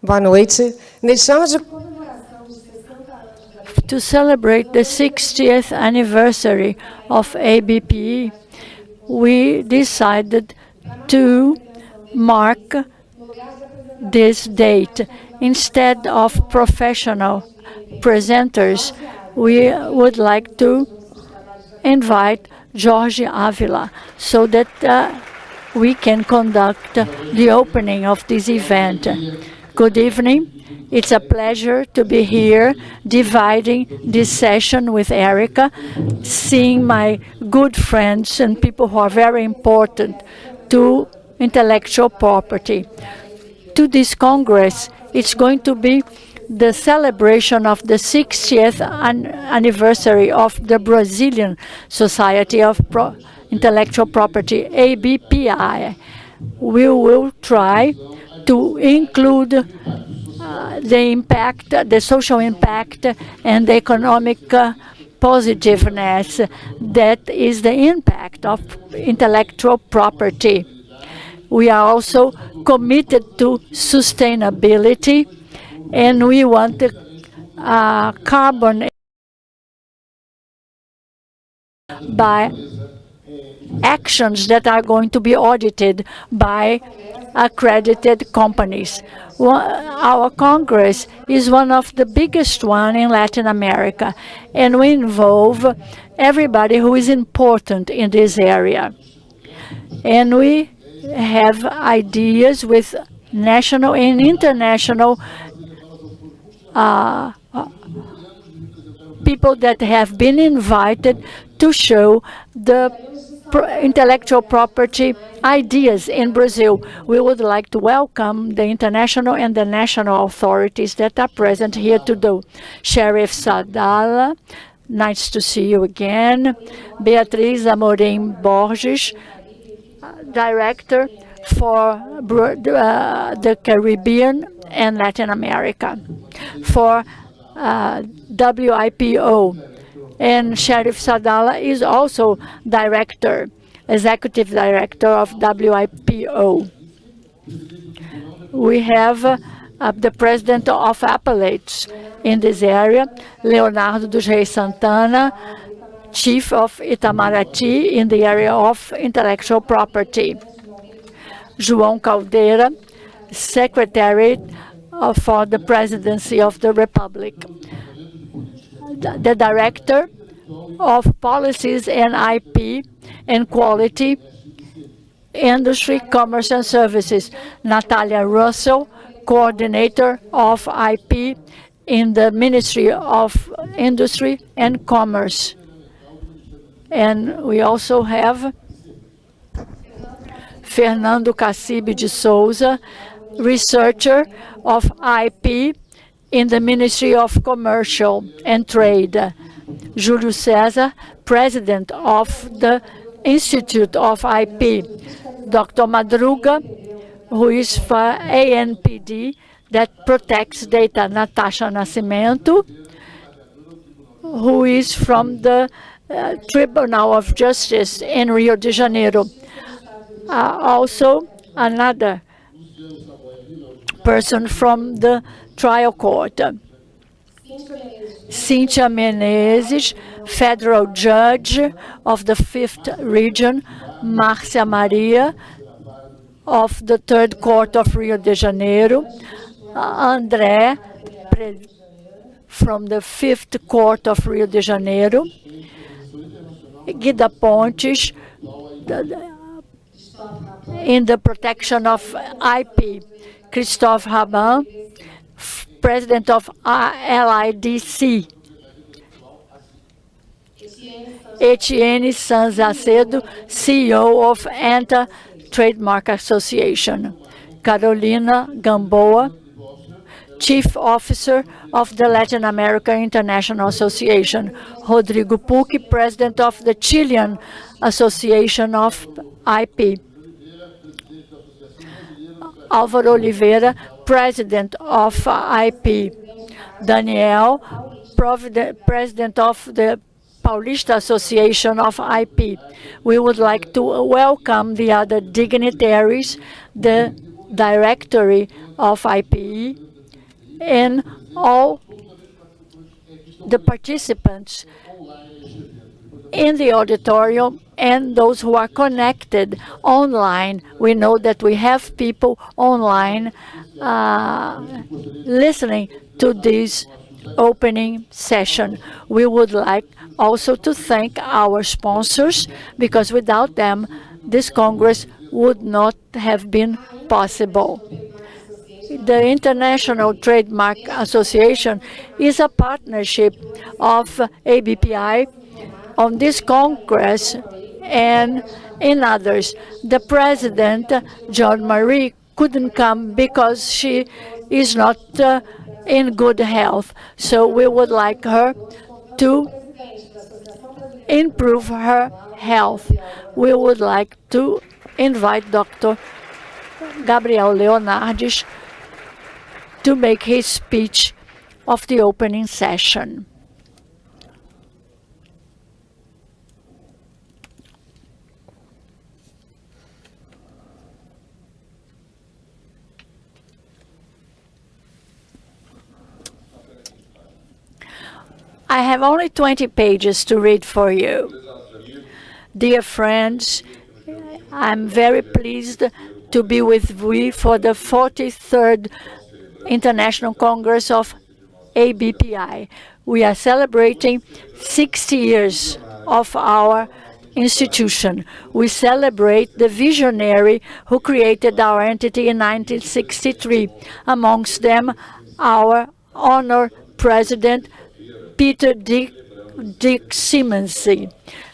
Boa noite. Neste ano de To celebrate the 60th anniversary of ABPI, we decided to mark this date. Instead of professional presenters, we would like to invite Jorge Avila so that we can conduct the opening of this event. Good evening. It's a pleasure to be here dividing this session with Erica, seeing my good friends and people who are very important to intellectual property. To this Congress, it's going to be the celebration of the 60th anniversary of the Brazilian Society of Intellectual Property, ABPI. We will try to include the impact, the social impact, and the economic positiveness that is the impact of intellectual property. We are also committed to sustainability, and we want carbon by actions that are going to be audited by accredited companies. Our Congress is one of the biggest one in Latin America, and we involve everybody who is important in this area. And we have ideas with national and international people that have been invited to show the intellectual property ideas in Brazil. We would like to welcome the international and the national authorities that are present here today. Sheriff Sadala, nice to see you again. Beatriz Amorim Borges, Director for the Caribbean and Latin America for WIPO. And Sheriff Sadala is also executive director of WIPO. We have the president of appellates in this area, Leonardo dos Reis Santana, chief of Itamaraty in the area of intellectual property. João Caldeira, secretary for the presidency of the Republic. The director of policies and IP and quality, industry, commerce and services. Natalia Russell, coordinator of IP in the Ministry of Industry and Commerce. And we also have Fernando Cacibe de Souza, researcher of IP in the Ministry of Commercial and Trade. Júlio César, president of the Institute of IP. Dr. Madruga, who is for ANPD, that protects data. Natasha Nascimento, who is from the Tribunal of Justice in Rio de Janeiro. Also, another person from the trial court. Cíntia Menezes, federal judge of the 5th region. Márcia Maria of the 3rd Court of Rio de Janeiro. André from the 5th Court of Rio de Janeiro. Guida Pontes in the protection of IP. Christophe Rabin, president of LIDC. Etienne Sanzacedo, CEO of ANTA Trademark Association. Carolina Gamboa, Chief Officer of the Latin America International Association. Rodrigo Pucci, President of the Chilean Association of IP. Álvaro Oliveira, President of IP. Daniel, President of the Paulista Association of IP. We would like to welcome the other dignitaries, the Directory of IPE, and all the participants in the auditorium and those who are connected online. We know that we have people online listening to this opening session. We would like also to thank our sponsors, because without them, this Congress would not have been possible. The International Trademark Association is a partnership of ABPI on this Congress and in others. The president, John Marie, couldn't come because she is not in good health. So we would like her to improve her health. We would like to invite Dr. Gabriel Leonardos to make his speech of the opening session. I have only 20 pages to read for you. Dear friends, I'm very pleased to be with you for the 43rd International Congress of ABPI. We are celebrating 60 years of our institution. We celebrate the visionary who created our entity in 1963. Amongst them, our honored president, Peter Dick Simmonsy.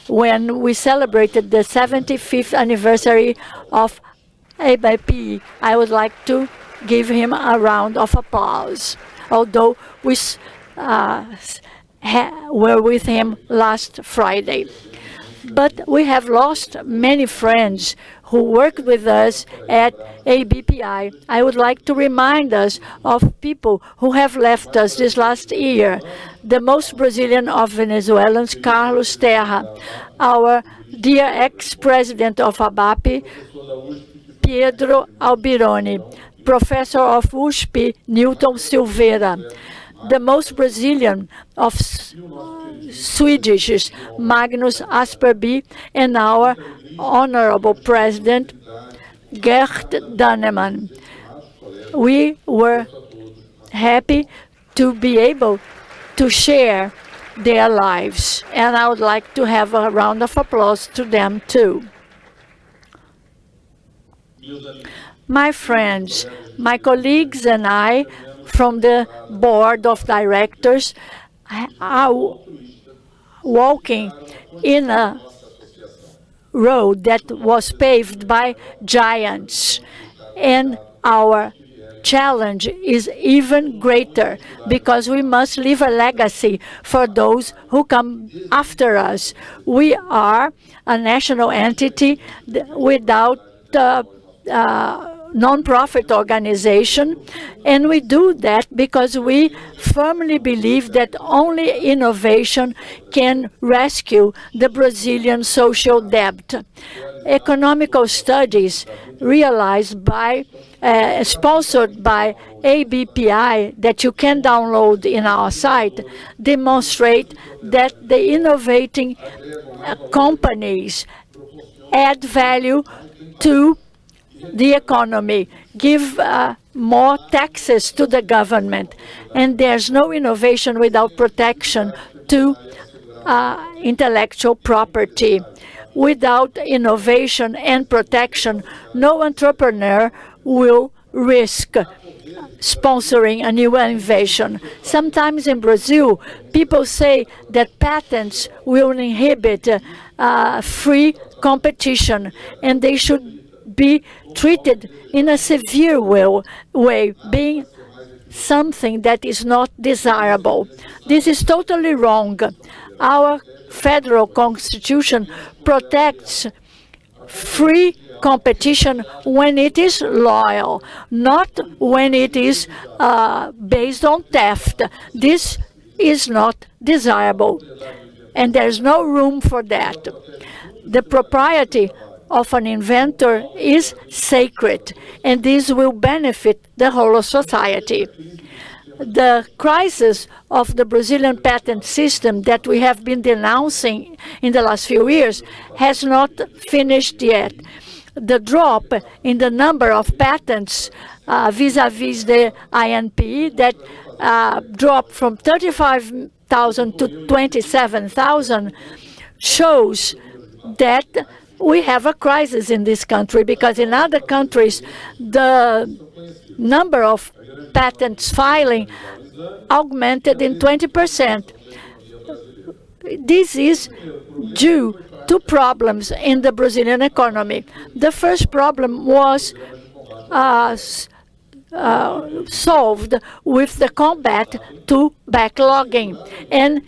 When we celebrated the 75th anniversary of ABPI, I would like to give him a round of applause, although we were with him last Friday. But we have lost many friends who worked with us at ABPI. I would like to remind us of people who have left us this last year. The most Brazilian of Venezuelans, Carlos Terra, our dear ex-president of ABAP, Pedro Albironi, professor of USP, Newton Silveira, the most Brazilian of Swedish, Magnus Asperby, and our honorable president, Gert Daneman. We were happy to be able to share their lives, and I would like to have a round of applause to them too. My friends, my colleagues and I from the board of directors are walking in a road that was paved by giants, and our challenge is even greater because we must leave a legacy for those who come after us. We are a national entity without non-profit organization, and we do that because we firmly believe that only innovation can rescue the Brazilian social debt. Economical studies realized by sponsored by ABPI that you can download in our site demonstrate that the innovating companies add value to the economy, give more taxes to the government, and there's no innovation without protection to intellectual property. Without innovation and protection, no entrepreneur will risk sponsoring a new innovation. Sometimes in Brazil, people say that patents will inhibit free competition, and they should be treated in a severe way, being something that is not desirable. This is totally wrong. Our federal constitution protects free competition when it is loyal, not when it is based on theft. This is not desirable, and there's no room for that. The propriety of an inventor is sacred, and this will benefit the whole of society. The crisis of the Brazilian patent system that we have been denouncing in the last few years has not finished yet. The drop in the number of patents vis-à-vis the INPE that dropped from 35,000 to 27,000 shows that we have a crisis in this country, because in other countries the number of patents filing augmented in 20%. This is due to problems in the Brazilian economy. The first problem was solved with the combat to backlogging, and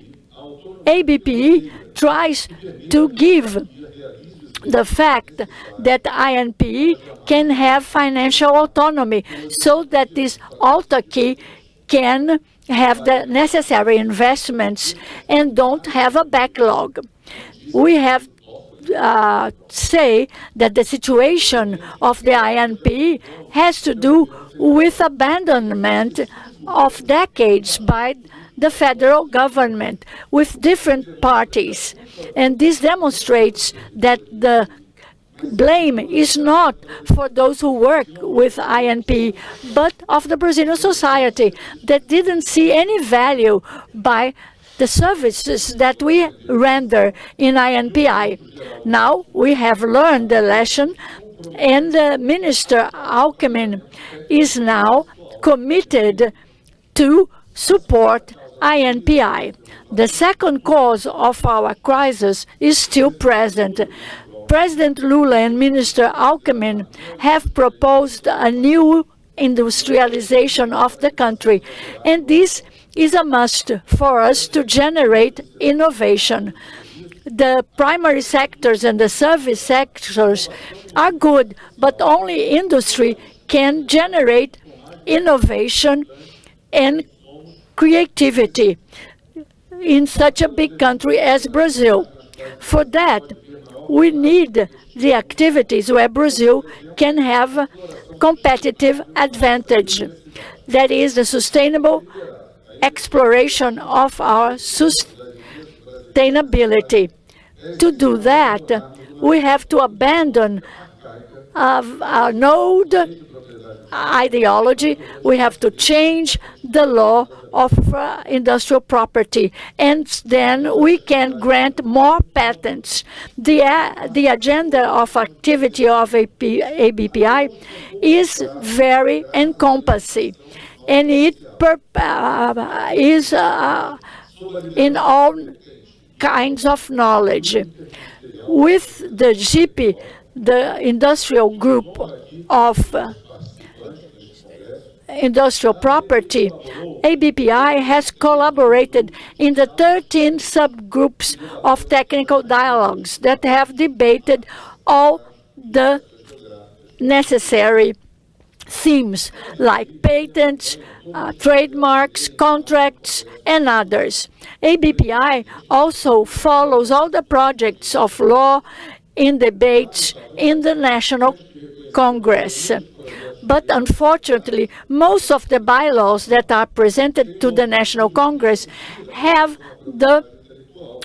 ABPI tries to give the fact that INPE can have financial autonomy so that this autarky can have the necessary investments and don't have a backlog. We have say that the situation of the INPE has to do with abandonment of decades by the federal government with different parties. And this demonstrates that the blame is not for those who work with INPE, but of the Brazilian society that didn't see any value by the services that we render in INPI. Now we have learned the lesson, and Minister Alckmin is now committed to support INPI. The second cause of our crisis is still present. President Lula and Minister Alckmin have proposed a new industrialization of the country, and this is a must for us to generate innovation. The primary sectors and the service sectors are good, but only industry can generate innovation and creativity in such a big country as Brazil. For that, we need the activities where Brazil can have competitive advantage. That is the sustainable exploration of our sustainability. To do that, we have to abandon our node ideology. We have to change the law of industrial property, and then we can grant more patents. The agenda of activity of ABPI is very encompassing, and it is in all kinds of knowledge. With the GP, the industrial group of industrial property, ABPI has collaborated in the 13 subgroups of technical dialogues that have debated all the necessary themes like patents, trademarks, contracts, and others. ABPI also follows all the projects of law in debates in the National Congress. But unfortunately, most of the bylaws that are presented to the National Congress have the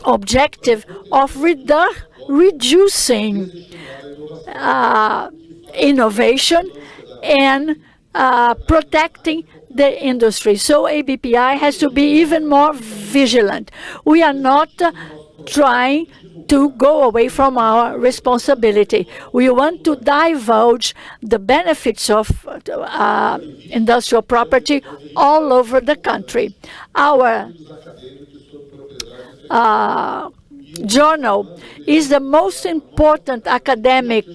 objective of reducing innovation and protecting the industry. So ABPI has to be even more vigilant. We are not trying to go away from our responsibility. We want to divulge the benefits of industrial property all over the country. Our journal is the most important academic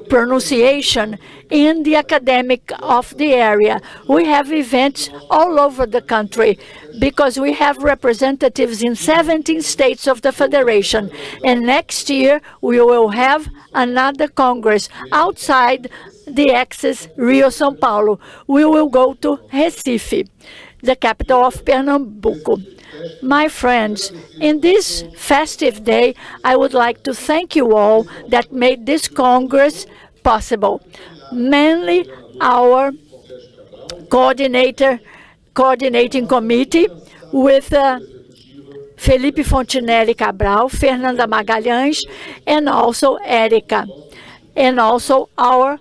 pronunciation in the academic of the area. We have events all over the country because we have representatives in 17 states of the Federation. And next year, we will have another Congress outside the axis Rio, São Paulo. We will go to Recife, the capital of Pernambuco. My friends, in this festive day, I would like to thank you all that made this Congress possible. mainly our coordinating committee with Felipe Fontinelli Cabral, Fernanda Magalhães, and also Erica, and also our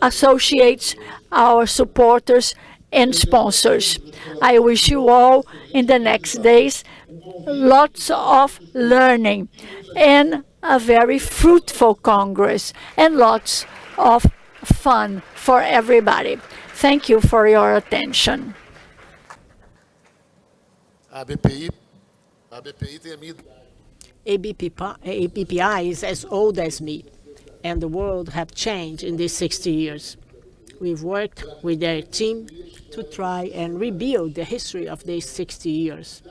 associates, our supporters, and sponsors. I wish you all in the next days lots of learning and a very fruitful Congress and lots of fun for everybody. Thank you for your attention. ABPI tem a minha ABPI is as old as me, and the world have changed in these 60 years. We've worked with their team to try and rebuild the history of these 60 years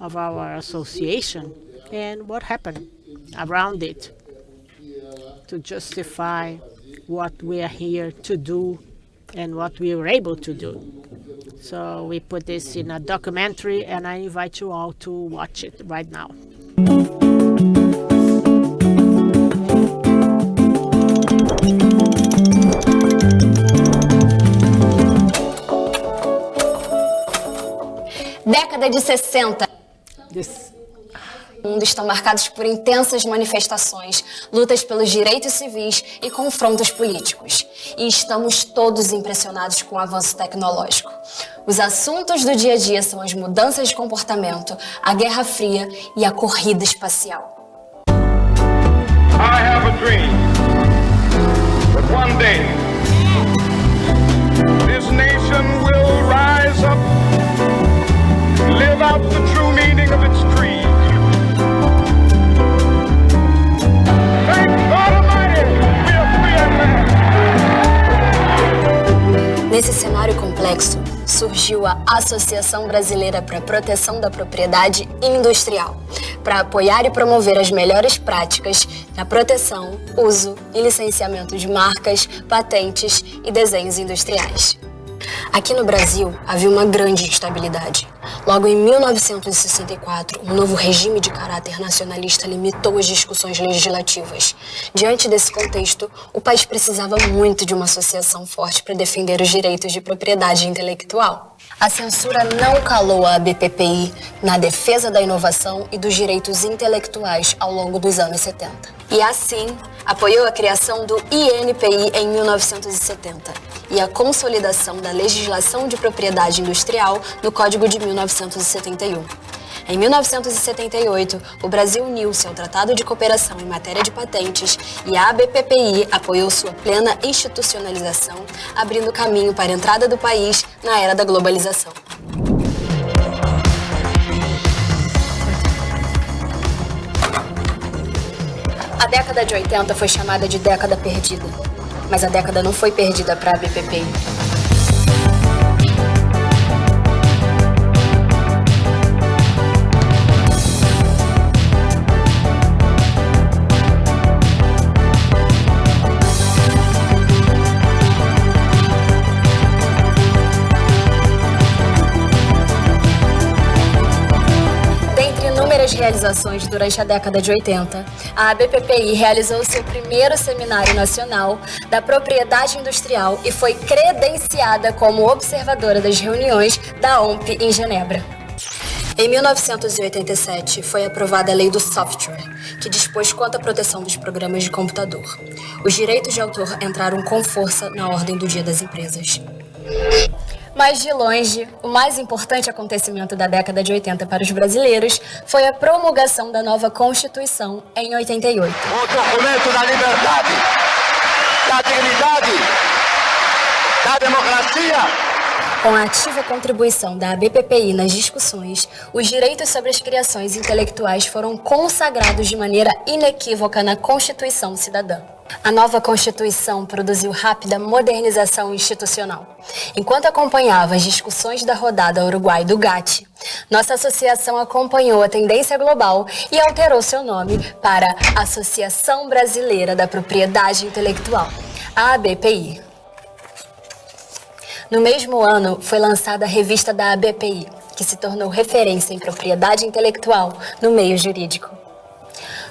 of our association and what happened around it to justify what we are here to do and what we were able to do. So we put this in a documentary, and I invite you all to watch it right now. Década de 60. This O mundo estão marcados por intensas manifestações, lutas pelos direitos civis e confrontos políticos. E estamos todos impressionados com o avanço tecnológico. Os assuntos do dia a dia são as mudanças de comportamento, a Guerra Fria e a corrida espacial. I have a dream that one day this nation will rise up, live out the true meaning of its creed. Thank God Almighty, we are free at last. Nesse cenário complexo, surgiu a Associação Brasileira para a Proteção da Propriedade Industrial, para apoiar e promover as melhores práticas na proteção, uso e licenciamento de marcas, patentes e desenhos industriais. Aqui no Brasil, havia uma grande instabilidade. Logo em 1964, um novo regime de caráter nacionalista limitou as discussões legislativas. Diante desse contexto, o país precisava muito de uma associação forte para defender os direitos de propriedade intelectual. A censura não calou a ABPI na defesa da inovação e dos direitos intelectuais ao longo dos anos 70. E assim, apoiou a criação do INPI em 1970 e a consolidação da legislação de propriedade industrial no Código de 1971. Em 1978, o Brasil uniu-se ao Tratado de Cooperação em matéria de patentes e a ABPI apoiou sua plena institucionalização, abrindo caminho para a entrada do país na era da globalização. A década de 80 foi chamada de década perdida, mas a década não foi perdida para a ABPI. Realizações durante a década de 80, a ABPI realizou seu primeiro seminário nacional da propriedade industrial e foi credenciada como observadora das reuniões da OMP em Genebra. Em 1987, foi aprovada a Lei do Software, que dispôs quanto à proteção dos programas de computador. Os direitos de autor entraram com força na ordem do dia das empresas. Mas, de longe, o mais importante acontecimento da década de 80 para os brasileiros foi a promulgação da nova Constituição em 88. O documento da liberdade, da dignidade, da democracia. Com a ativa contribuição da ABPI nas discussões, os direitos sobre as criações intelectuais foram consagrados de maneira inequívoca na Constituição Cidadã. A nova Constituição produziu rápida modernização institucional. Enquanto acompanhava as discussões da rodada Uruguai do GATT, nossa associação acompanhou a tendência global e alterou seu nome para Associação Brasileira da Propriedade Intelectual, a ABPI. No mesmo ano, foi lançada a revista da ABPI, que se tornou referência em propriedade intelectual no meio jurídico.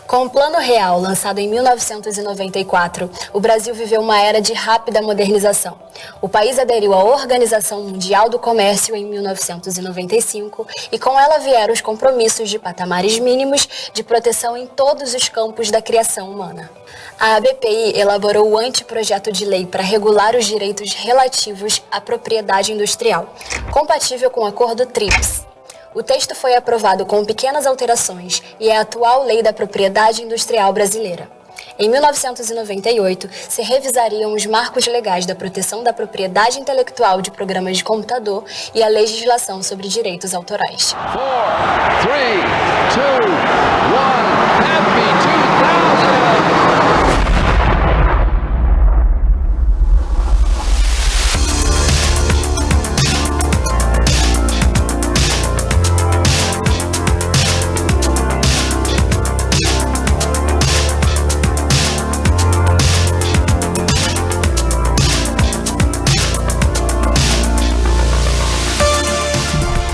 Com o Plano Real, lançado em 1994, o Brasil viveu uma era de rápida modernização. O país aderiu à Organização Mundial do Comércio em 1995 e com ela vieram os compromissos de patamares mínimos de proteção em todos os campos da criação humana. A ABPI elaborou o anteprojeto de lei para regular os direitos relativos à propriedade industrial, compatível com o Acordo TRIPS. O texto foi aprovado com pequenas alterações e é a atual Lei da Propriedade Industrial Brasileira. Em 1998, se revisariam os marcos legais da proteção da propriedade intelectual de programas de computador e a legislação sobre direitos autorais. 4, 3, 2, 1, Happy 2000!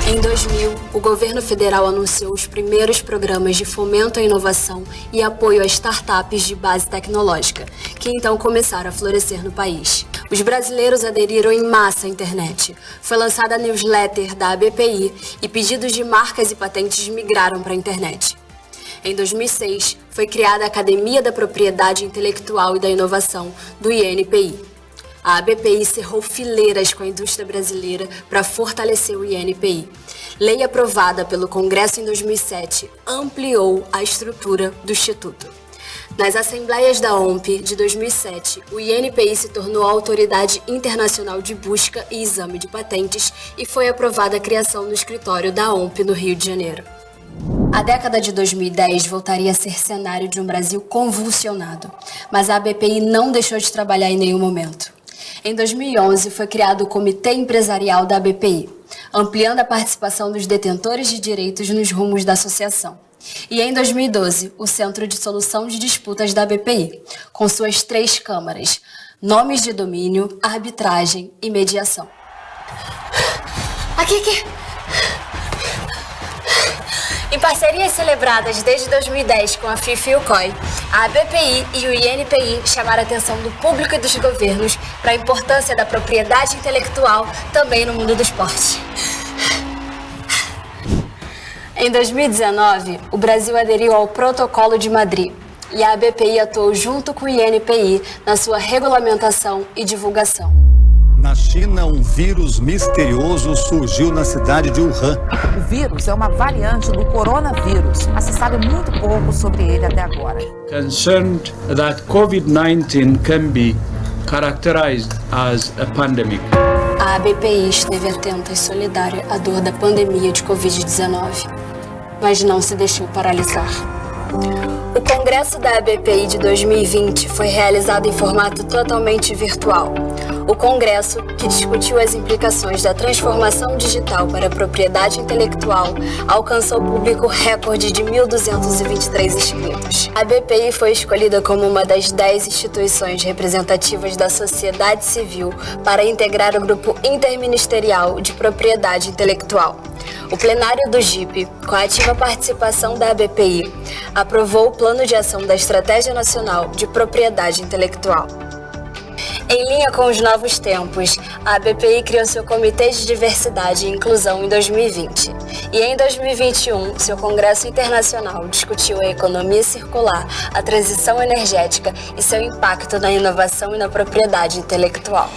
Em 2000, o governo federal anunciou os primeiros programas de fomento à inovação e apoio a startups de base tecnológica, que então começaram a florescer no país. Os brasileiros aderiram em massa à internet. Foi lançada a newsletter da ABPI e pedidos de marcas e patentes migraram para a internet. Em 2006, foi criada a Academia da Propriedade Intelectual e da Inovação, do INPI. A ABPI cerrou fileiras com a indústria brasileira para fortalecer o INPI. Lei aprovada pelo Congresso em 2007 ampliou a estrutura do Instituto. Nas assembleias da OMP de 2007, o INPI se tornou a autoridade internacional de busca e exame de patentes e foi aprovada a criação do escritório da OMP no Rio de Janeiro. A década de 2010 voltaria a ser cenário de um Brasil convulsionado, mas a ABPI não deixou de trabalhar em nenhum momento. Em 2011, foi criado o Comitê Empresarial da ABPI, ampliando a participação dos detentores de direitos nos rumos da associação. E em 2012, o Centro de Solução de Disputas da ABPI, com suas 3 câmaras, nomes de domínio, arbitragem e mediação. Aqui. Em parcerias celebradas desde 2010 com a FIFA e o COI, a ABPI e o INPI chamaram a atenção do público e dos governos para a importância da propriedade intelectual também no mundo do esporte. Em 2019, o Brasil aderiu ao Protocolo de Madrid e a ABPI atuou junto com o INPI na sua regulamentação e divulgação. Na China, um vírus misterioso surgiu na cidade de Wuhan. O vírus é uma variante do coronavírus, mas se sabe muito pouco sobre ele até agora. Concerned that COVID-19 can be characterized as a pandemic. A ABPI esteve atenta e solidária à dor da pandemia de Covid-19, mas não se deixou paralisar. O Congresso da ABPI de 2020 foi realizado em formato totalmente virtual. O Congresso, que discutiu as implicações da transformação digital para a propriedade intelectual, alcançou público recorde de 1.223 inscritos. A ABPI foi escolhida como uma das 10 instituições representativas da sociedade civil para integrar o grupo interministerial de propriedade intelectual. O plenário do GIP, com a ativa participação da ABPI, aprovou o Plano de Ação da Estratégia Nacional de Propriedade Intelectual. Em linha com os novos tempos, a ABPI criou seu Comitê de Diversidade e Inclusão em 2020. E em 2021, seu Congresso Internacional discutiu a economia circular, a transição energética e seu impacto na inovação e na propriedade intelectual.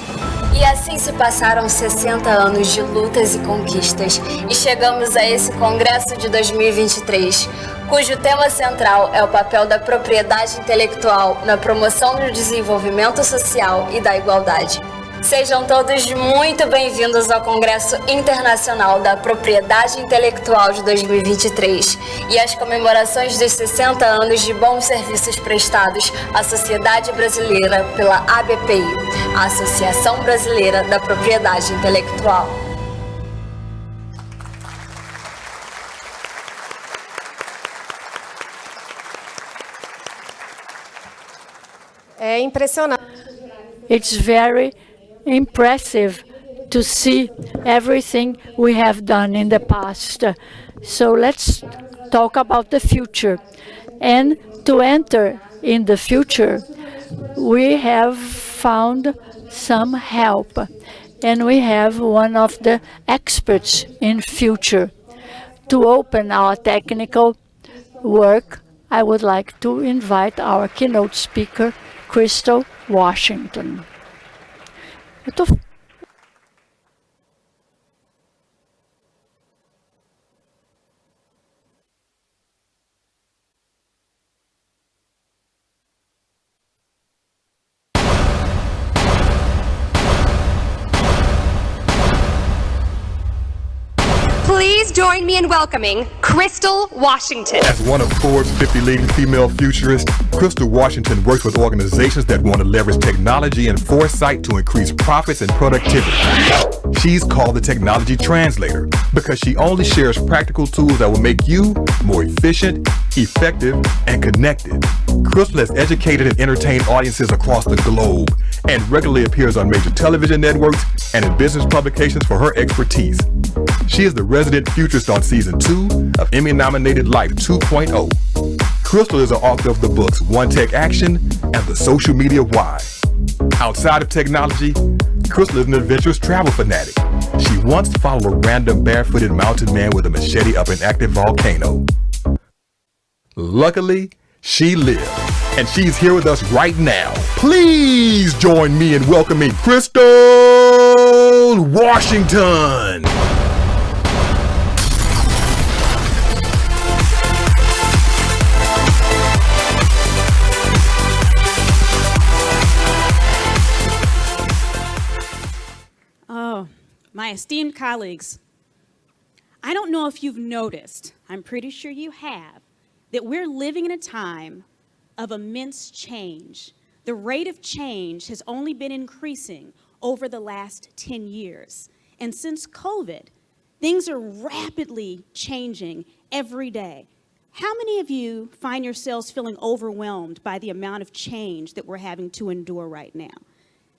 E assim se passaram 60 anos de lutas e conquistas e chegamos a esse Congresso de 2023, cujo tema central é o papel da propriedade intelectual na promoção do desenvolvimento social e da igualdade. Sejam todos muito bem-vindos ao Congresso Internacional da Propriedade Intelectual de 2023 e às comemorações dos 60 anos de bons serviços prestados à sociedade brasileira pela ABPI, a Associação Brasileira da Propriedade Intelectual. É impressionante. It's very impressive to see everything we have done in the past. So let's talk about the future. And to enter in the future, we have found some help, and we have one of the experts in future. To open our technical work, I would like to invite our keynote speaker, Crystal Washington. Please join me in welcoming Crystal Washington. As one of Forbes' 50 leading female futurists, Crystal Washington works with organizations that want to leverage technology and foresight to increase profits and productivity. She's called the technology translator because she only shares practical tools that will make you more efficient, effective, and connected. Crystal has educated and entertained audiences across the globe and regularly appears on major television networks and in business publications for her expertise. She is the resident futurist on season 2 of Emmy-nominated Life 2.0. Crystal is the author of the books One Tech Action and The Social Media Why. Outside of technology, Crystal is an adventurous travel fanatic. She once followed a random barefooted mountain man with a machete up an active volcano. Luckily, she lived, and she's here with us right now. Please join me in welcoming Crystal Washington. My esteemed colleagues, I don't know if you've noticed, I'm pretty sure you have, that we're living in a time of immense change. The rate of change has only been increasing over the last 10 years. And since COVID, things are rapidly changing every day. How many of you find yourselves feeling overwhelmed by the amount of change that we're having to endure right now?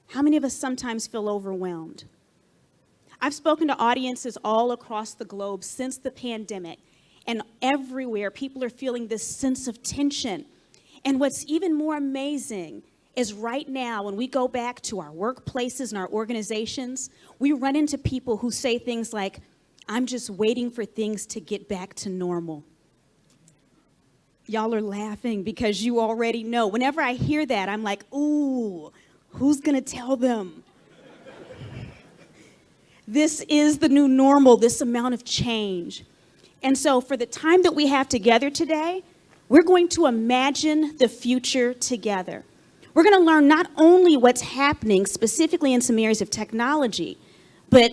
How many of us sometimes feel overwhelmed? I've spoken to audiences all across the globe since the pandemic, and everywhere people are feeling this sense of tension. And what's even more amazing is right now, when we go back to our workplaces and our organizations, we run into people who say things like, "I'm just waiting for things to get back to normal." Y'all are laughing because you already know. Whenever I hear that, I'm like, ooh, who's gonna tell them? This is the new normal, this amount of change. And so for the time that we have together today, we're going to imagine the future together. We're going to learn not only what's happening specifically in some areas of technology, but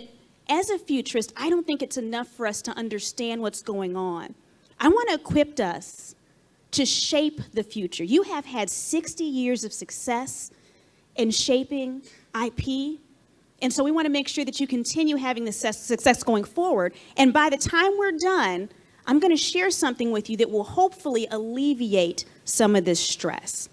as a futurist, I don't think it's enough for us to understand what's going on. I want to equip us to shape the future. You have had 60 years of success in shaping IP. And so we want to make sure that you continue having the success going forward. And by the time we're done, I'm going to share something with you that will hopefully alleviate some of this stress.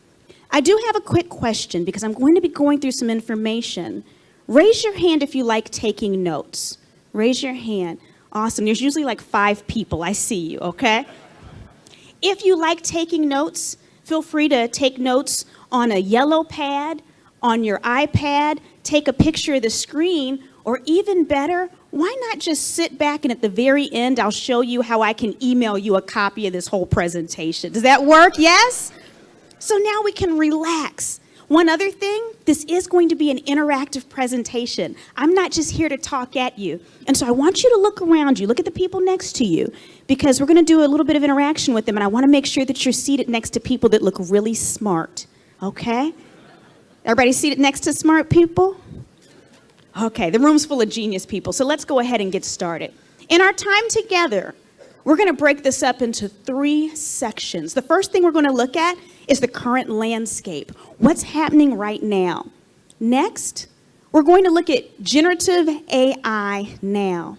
I do have a quick question because I'm going to be going through some information. Raise your hand if you like taking notes. Raise your hand. Awesome. There's usually like 5 people. I see you, okay? If you like taking notes, feel free to take notes on a yellow pad, on your iPad, take a picture of the screen, or even better, why not just sit back and at the very end, I'll show you how I can email you a copy of this whole presentation. Does that work? Yes? So now we can relax. One other thing, this is going to be an interactive presentation. I'm not just here to talk at you. And so I want you to look around you, look at the people next to you, because we're going to do a little bit of interaction with them, and I want to make sure that you're seated next to people that look really smart, okay? Everybody seated next to smart people? Okay, the room's full of genius people, so let's go ahead and get started. In our time together, we're going to break this up into 3 sections. The first thing we're going to look at is the current landscape. What's happening right now? Next, we're going to look at generative AI now.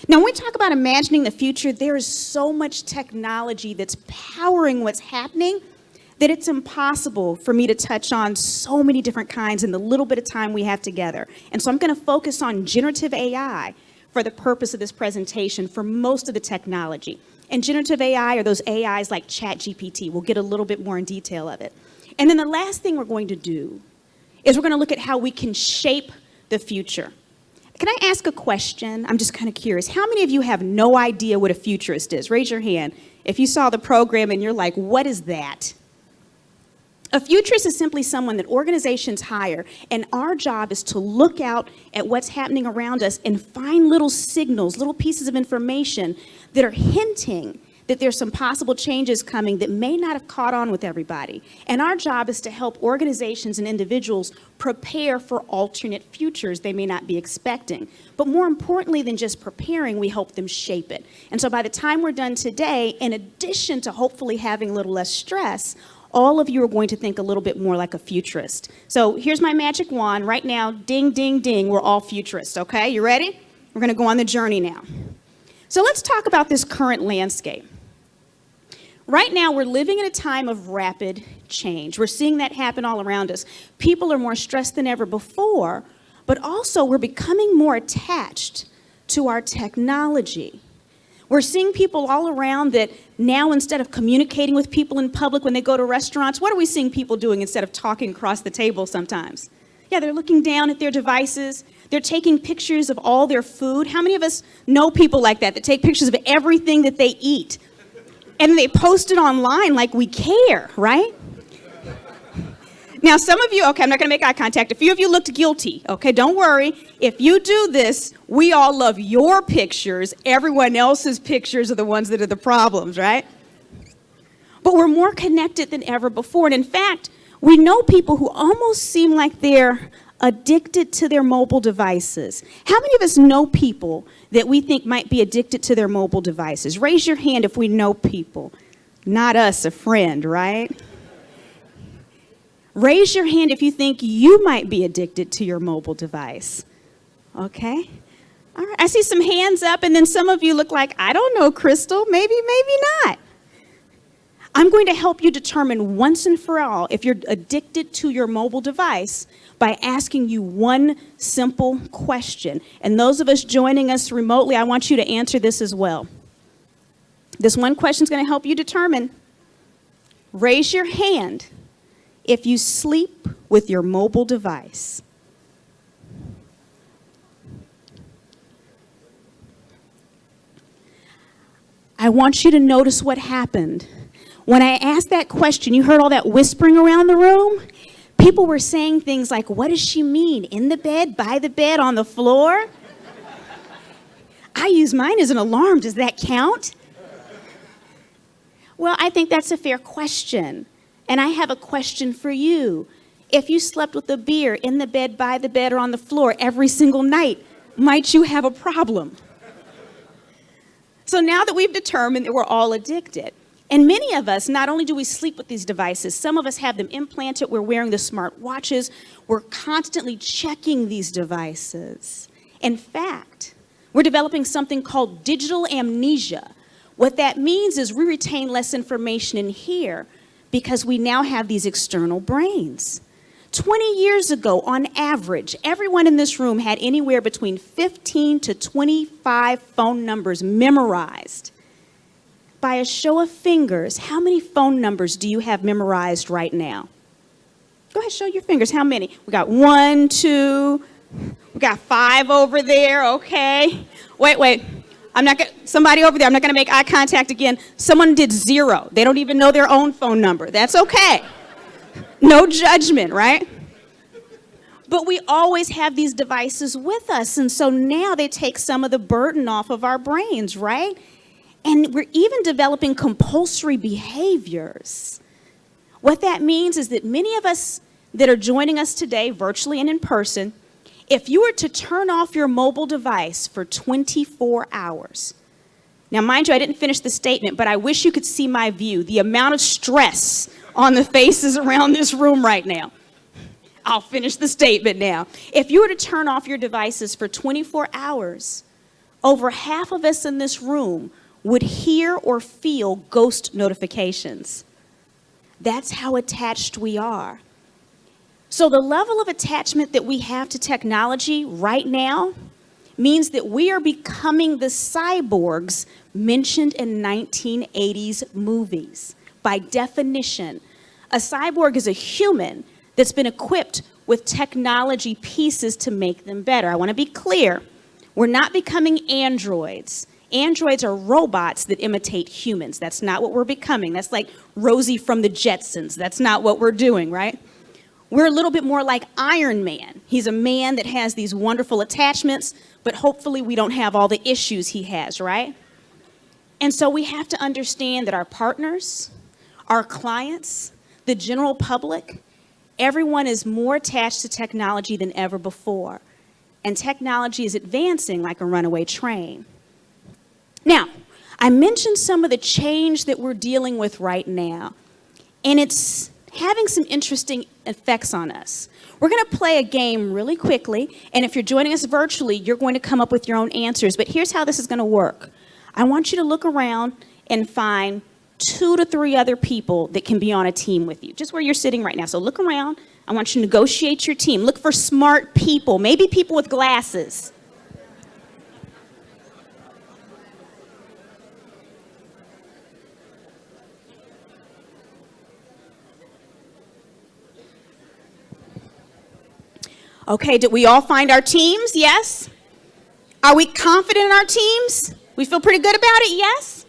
Now, when we talk about imagining the future, there is so much technology that's powering what's happening that it's impossible for me to touch on so many different kinds in the little bit of time we have together. And so I'm going to focus on generative AI for the purpose of this presentation for most of the technology. And generative AI are those AIs like ChatGPT. We'll get a little bit more in detail of it. And then the last thing we're going to do is we're going to look at how we can shape the future. Can I ask a question? I'm just kind of curious. How many of you have no idea what a futurist is? Raise your hand if you saw the program and you're like, what is that? A futurist is simply someone that organizations hire, and our job is to look out at what's happening around us and find little signals, little pieces of information that are hinting that there's some possible changes coming that may not have caught on with everybody. And our job is to help organizations and individuals prepare for alternate futures they may not be expecting. But more importantly than just preparing, we help them shape it. And so by the time we're done today, in addition to hopefully having a little less stress, all of you are going to think a little bit more like a futurist. So here's my magic wand. Right now, ding, ding, ding, we're all futurists, okay? You ready? We're gonna go on the journey now. So let's talk about this current landscape. Right now, we're living in a time of rapid change. We're seeing that happen all around us. People are more stressed than ever before, but also we're becoming more attached to our technology. We're seeing people all around that now, instead of communicating with people in public when they go to restaurants, what are we seeing people doing instead of talking across the table sometimes? Yeah, they're looking down at their devices. They're taking pictures of all their food. How many of us know people like that take pictures of everything that they eat? And they post it online like we care, right? Now, some of you, okay, I'm not going to make eye contact. A few of you looked guilty, okay? Don't worry. If you do this, we all love your pictures. Everyone else's pictures are the ones that are the problems, right? But we're more connected than ever before. And in fact, we know people who almost seem like they're addicted to their mobile devices. How many of us know people that we think might be addicted to their mobile devices? Raise your hand if we know people. Not us, a friend, right? Raise your hand if you think you might be addicted to your mobile device. Okay? All right, I see some hands up, and then some of you look like, I don't know, Crystal, maybe not. I'm going to help you determine once and for all if you're addicted to your mobile device by asking you one simple question. And those of us joining us remotely, I want you to answer this as well. This one question is going to help you determine. Raise your hand if you sleep with your mobile device. I want you to notice what happened. When I asked that question, you heard all that whispering around the room? People were saying things like, what does she mean? In the bed, by the bed, on the floor? I use mine as an alarm. Does that count? Well, I think that's a fair question. And I have a question for you. If you slept with a beer in the bed, by the bed, or on the floor every single night, might you have a problem? So now that we've determined that we're all addicted, and many of us, not only do we sleep with these devices, some of us have them implanted, we're wearing the smart watches, we're constantly checking these devices. In fact, we're developing something called digital amnesia. What that means is we retain less information in here because we now have these external brains. 20 years ago, on average, everyone in this room had anywhere between 15 to 25 phone numbers memorized. By a show of fingers, how many phone numbers do you have memorized right now? Go ahead, show your fingers. How many? We got 1, 2, we got 5 over there, okay. Wait. Somebody over there, I'm not gonna make eye contact again. Someone did 0. They don't even know their own phone number. That's okay. No judgment, right? But we always have these devices with us, and so now they take some of the burden off of our brains, right? And we're even developing compulsory behaviors. What that means is that many of us that are joining us today, virtually and in person, if you were to turn off your mobile device for 24 hours, now mind you, I didn't finish the statement, but I wish you could see my view, the amount of stress on the faces around this room right now. I'll finish the statement now. If you were to turn off your devices for 24 hours, over half of us in this room would hear or feel ghost notifications. That's how attached we are. So the level of attachment that we have to technology right now means that we are becoming the cyborgs mentioned in 1980s movies. By definition, a cyborg is a human that's been equipped with technology pieces to make them better. I want to be clear. We're not becoming androids. Androids are robots that imitate humans. That's not what we're becoming. That's like Rosie from the Jetsons. That's not what we're doing, right? We're a little bit more like Iron Man. He's a man that has these wonderful attachments, but hopefully we don't have all the issues he has, right? And so we have to understand that our partners, our clients, the general public, everyone is more attached to technology than ever before. And technology is advancing like a runaway train. Now, I mentioned some of the change that we're dealing with right now, and it's having some interesting effects on us. We're going to play a game really quickly, and if you're joining us virtually, you're going to come up with your own answers. But here's how this is going to work. I want you to look around and find 2 to 3 other people that can be on a team with you, just where you're sitting right now. So look around. I want you to negotiate your team. Look for smart people, maybe people with glasses. Okay, did we all find our teams? Yes? Are we confident in our teams? We feel pretty good about it? Yes?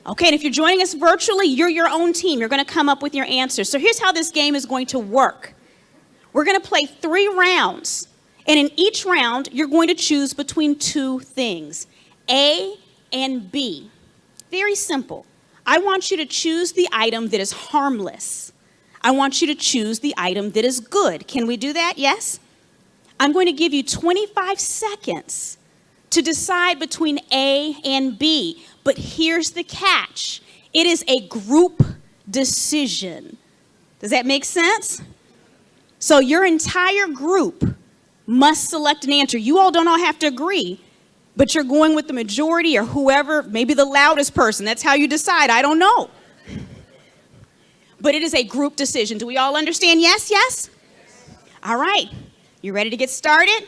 Okay, and if you're joining us virtually, you're your own team. You're going to come up with your answers. So here's how this game is going to work. We're going to play 3 rounds, and in each round, you're going to choose between 2 things, A and B. Very simple. I want you to choose the item that is harmless. I want you to choose the item that is good. Can we do that? Yes? I'm going to give you 25 seconds to decide between A and B. But here's the catch. It is a group decision. Does that make sense? So your entire group must select an answer. You all don't all have to agree, but you're going with the majority or whoever, maybe the loudest person. That's how you decide. I don't know. But it is a group decision. Do we all understand? Yes, yes? All right. You ready to get started?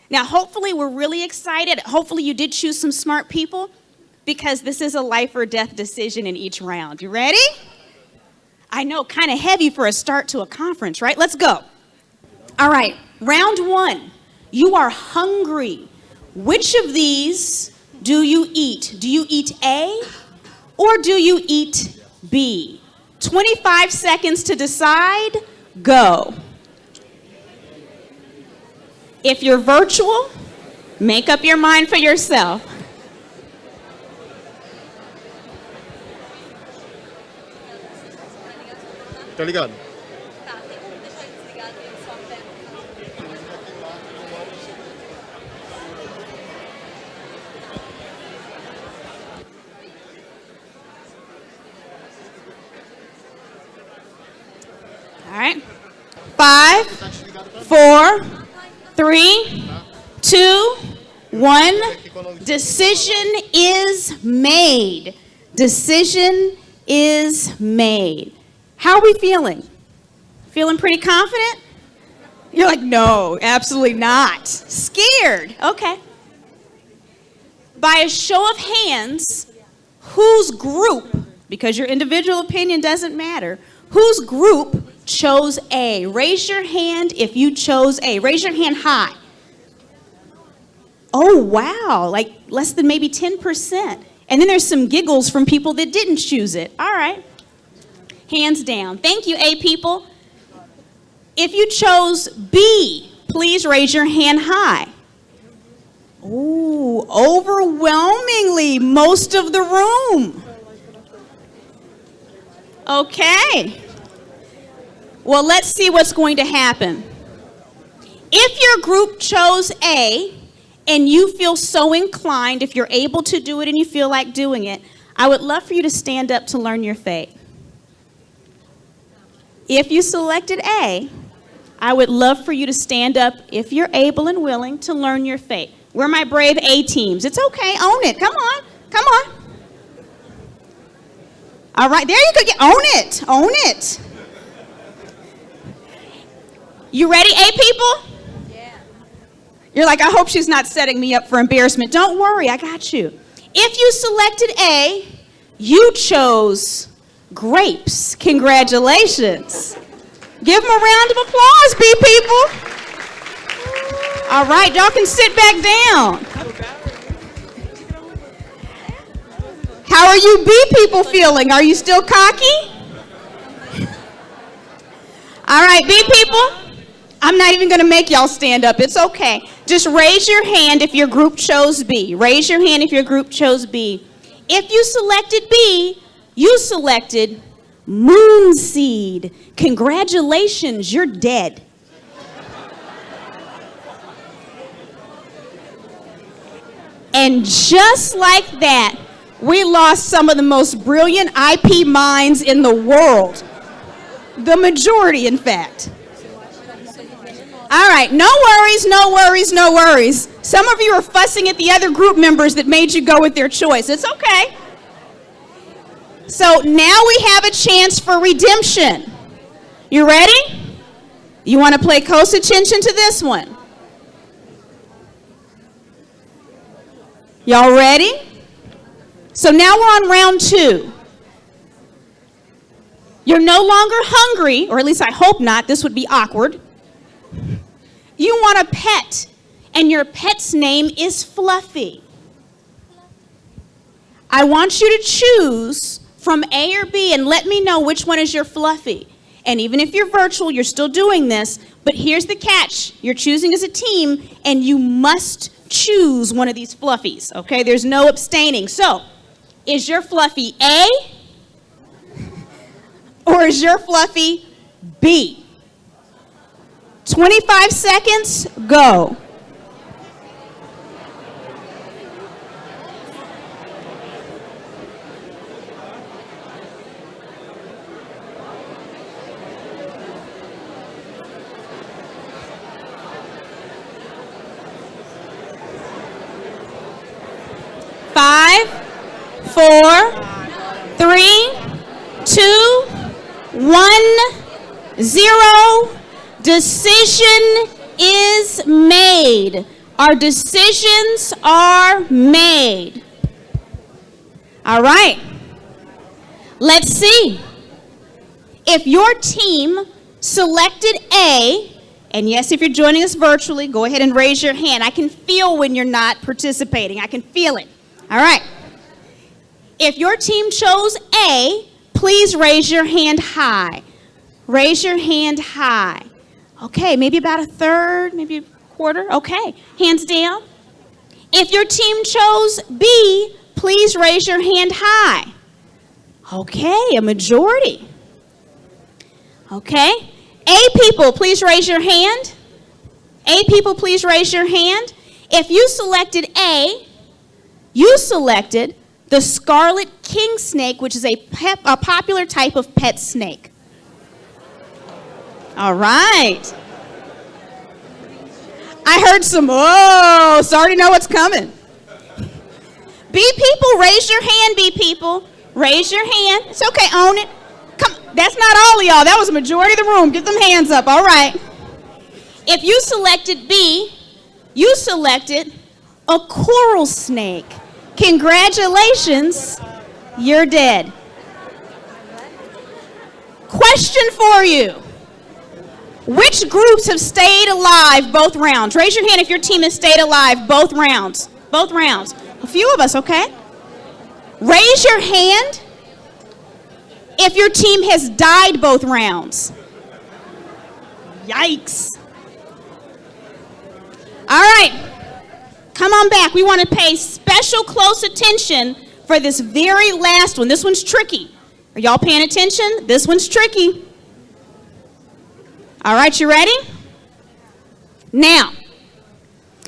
Now, hopefully we're really excited. Hopefully you did choose some smart people because this is a life or death decision in each round. You ready? I know, kind of heavy for a start to a conference, right? Let's go. All right, round 1. You are hungry. Which of these do you eat? Do you eat A or do you eat B? 25 seconds to decide. Go. If you're virtual, make up your mind for yourself. Tá ligado? All right. 5, 4, 3, 2, 1. Decision is made. Decision is made. How are we feeling? Feeling pretty confident? You're like, no, absolutely not. Scared. Okay. By a show of hands, whose group, because your individual opinion doesn't matter, whose group chose A? Raise your hand if you chose A. Raise your hand high. Oh, wow, like less than maybe 10%. And then there's some giggles from people that didn't choose it. All right. Hands down. Thank you, A people. If you chose B, please raise your hand high. Ooh, overwhelmingly, most of the room. Okay. Well, let's see what's going to happen. If your group chose A and you feel so inclined, if you're able to do it and you feel like doing it, I would love for you to stand up to learn your fate. If you selected A, I would love for you to stand up if you're able and willing to learn your fate. We're my brave A teams. It's okay. Own it. Come on. Come on. All right. There you go. Yeah, own it. Own it. You ready, A people? Yeah. You're like, I hope she's not setting me up for embarrassment. Don't worry, I got you. If you selected A, you chose grapes. Congratulations. Give them a round of applause, B people. All right, y'all can sit back down. How are you B people feeling? Are you still cocky? All right, B people, I'm not even going to make y'all stand up. It's okay. Just raise your hand if your group chose B. Raise your hand if your group chose B. If you selected B, you selected moonseed. Congratulations, you're dead. And just like that, we lost some of the most brilliant IP minds in the world. The majority, in fact. All right, no worries, no worries, no worries. Some of you are fussing at the other group members that made you go with their choice. It's okay. So now we have a chance for redemption. You ready? You want to pay close attention to this one. Y'all ready? So now we're on round 2. You're no longer hungry, or at least I hope not. This would be awkward. You want a pet, and your pet's name is Fluffy. I want you to choose from A or B and let me know which one is your Fluffy. And even if you're virtual, you're still doing this, but here's the catch. You're choosing as a team, and you must choose one of these Fluffies, okay? There's no abstaining. So, is your Fluffy A, or is your Fluffy B? 25 seconds, go. Five, 4, 3, 2, 1, 0. Decision is made. Our decisions are made. All right. Let's see. If your team selected A, and yes, if you're joining us virtually, go ahead and raise your hand. I can feel when you're not participating. I can feel it. All right. If your team chose A, please raise your hand high. Raise your hand high. Okay, maybe about a third, maybe a quarter. Okay, hands down. If your team chose B, please raise your hand high. Okay, a majority. Okay, A people, please raise your hand. A people, please raise your hand. If you selected A, you selected the scarlet king snake, which is a popular type of pet snake. All right. I heard some, oh, so I already know what's coming. B people, raise your hand, B people. Raise your hand. It's okay, own it. Come, that's not all of y'all. That was a majority of the room. Get them hands up, all right. If you selected B, you selected a coral snake. Congratulations, you're dead. Question for you. Which groups have stayed alive both rounds? Raise your hand if your team has stayed alive both rounds. Both rounds. A few of us, okay? Raise your hand if your team has died both rounds. Yikes. All right. Come on back. We want to pay special close attention for this very last one. This one's tricky. Are y'all paying attention? This one's tricky. All right, you ready? Now,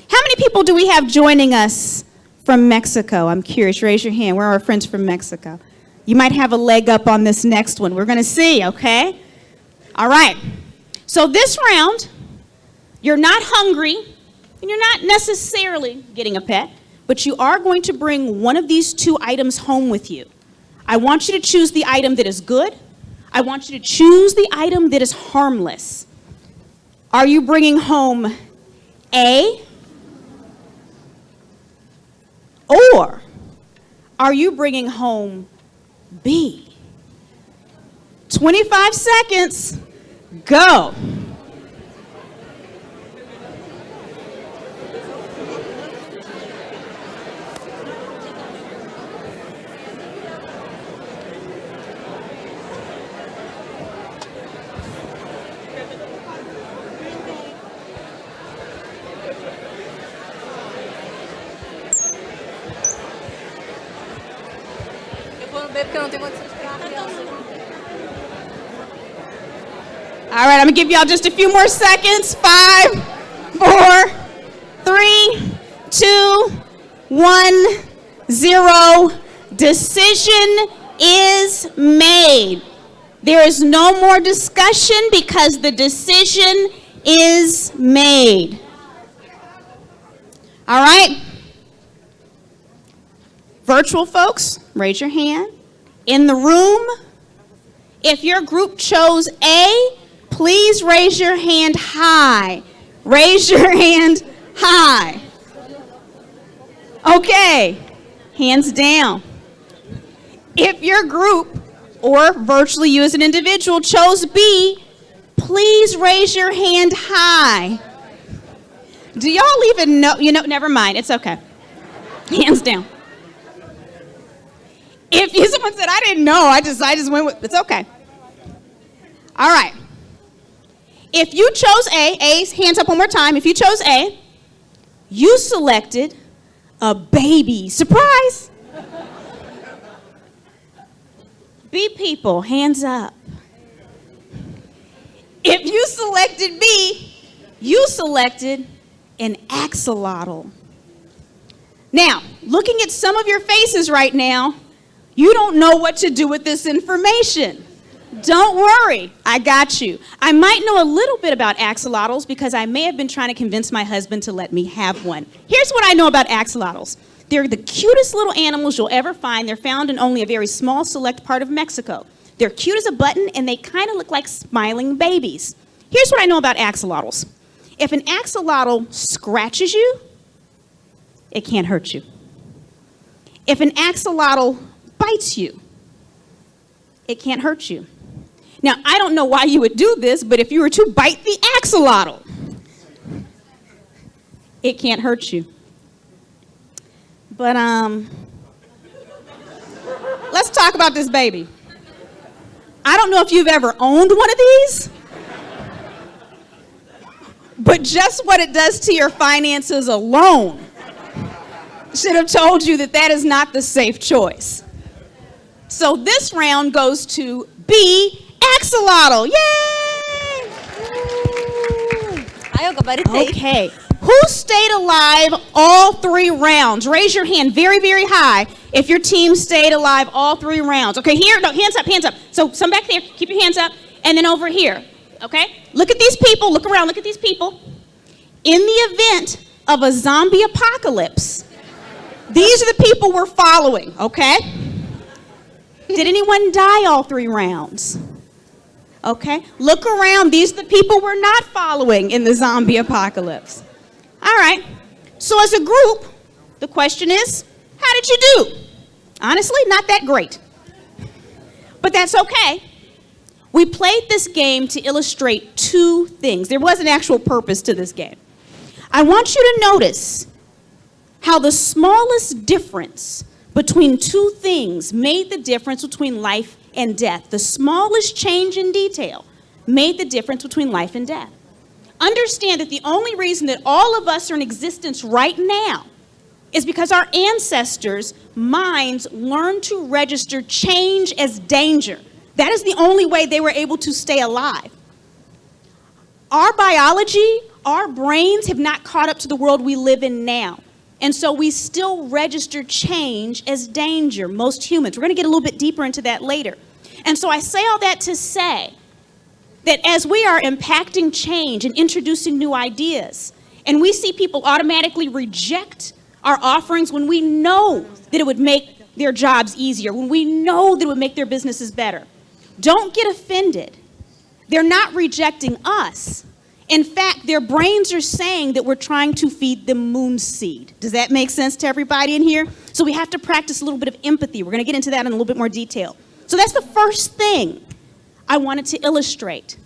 how many people do we have joining us from Mexico? I'm curious. Raise your hand. Where are our friends from Mexico? You might have a leg up on this next one. We're going to see, okay? All right. So this round, you're not hungry, and you're not necessarily getting a pet, but you are going to bring one of these 2 items home with you. I want you to choose the item that is good. I want you to choose the item that is harmless. Are you bringing home A, Or are you bringing home B? 25 seconds, go. All right, I'm gonna give y'all just a few more seconds. 5, 4, 3, 2, 1, 0. Decision is made. There is no more discussion because the decision is made. All right. Virtual folks, raise your hand. In the room, if your group chose A, please raise your hand high. Raise your hand high. Okay, hands down. If your group, or virtually you as an individual, chose B, please raise your hand high. Do y'all even know? You know, never mind, it's okay. Hands down. If someone said, I didn't know, I just went with, it's okay. All right. If you chose A, hands up one more time. If you chose A, you selected a baby. Surprise! B people, hands up. If you selected B, you selected an axolotl. Now, looking at some of your faces right now, you don't know what to do with this information. Don't worry, I got you. I might know a little bit about axolotls because I may have been trying to convince my husband to let me have one. Here's what I know about axolotls. They're the cutest little animals you'll ever find. They're found in only a very small select part of Mexico. They're cute as a button and they kind of look like smiling babies. Here's what I know about axolotls. If an axolotl scratches you, it can't hurt you. If an axolotl bites you, it can't hurt you. Now, I don't know why you would do this, but if you were to bite the axolotl, it can't hurt you. But let's talk about this baby. I don't know if you've ever owned one of these, but just what it does to your finances alone should have told you that that is not the safe choice. So this round goes to B, axolotl. Yay! Okay. Who stayed alive all 3 rounds? Raise your hand very, very high if your team stayed alive all 3 rounds. Okay, here, no, hands up, hands up. So some back there, keep your hands up, and then over here, okay? Look at these people, look around, look at these people. In the event of a zombie apocalypse, these are the people we're following, okay? Did anyone die all 3 rounds? Okay, look around, these are the people we're not following in the zombie apocalypse. All right, so as a group, the question is, how did you do? Honestly, not that great. But that's okay. We played this game to illustrate 2 things. There was an actual purpose to this game. I want you to notice how the smallest difference between 2 things made the difference between life and death. The smallest change in detail made the difference between life and death. Understand that the only reason that all of us are in existence right now is because our ancestors' minds learned to register change as danger. That is the only way they were able to stay alive. Our biology, our brains have not caught up to the world we live in now. And so we still register change as danger, most humans. We're going to get a little bit deeper into that later. And so I say all that to say that as we are impacting change and introducing new ideas, and we see people automatically reject our offerings when we know that it would make their jobs easier, when we know that it would make their businesses better, don't get offended. They're not rejecting us. In fact, their brains are saying that we're trying to feed them moon seed. Does that make sense to everybody in here? So we have to practice a little bit of empathy. We're going to get into that in a little bit more detail. So that's the first thing I wanted to illustrate.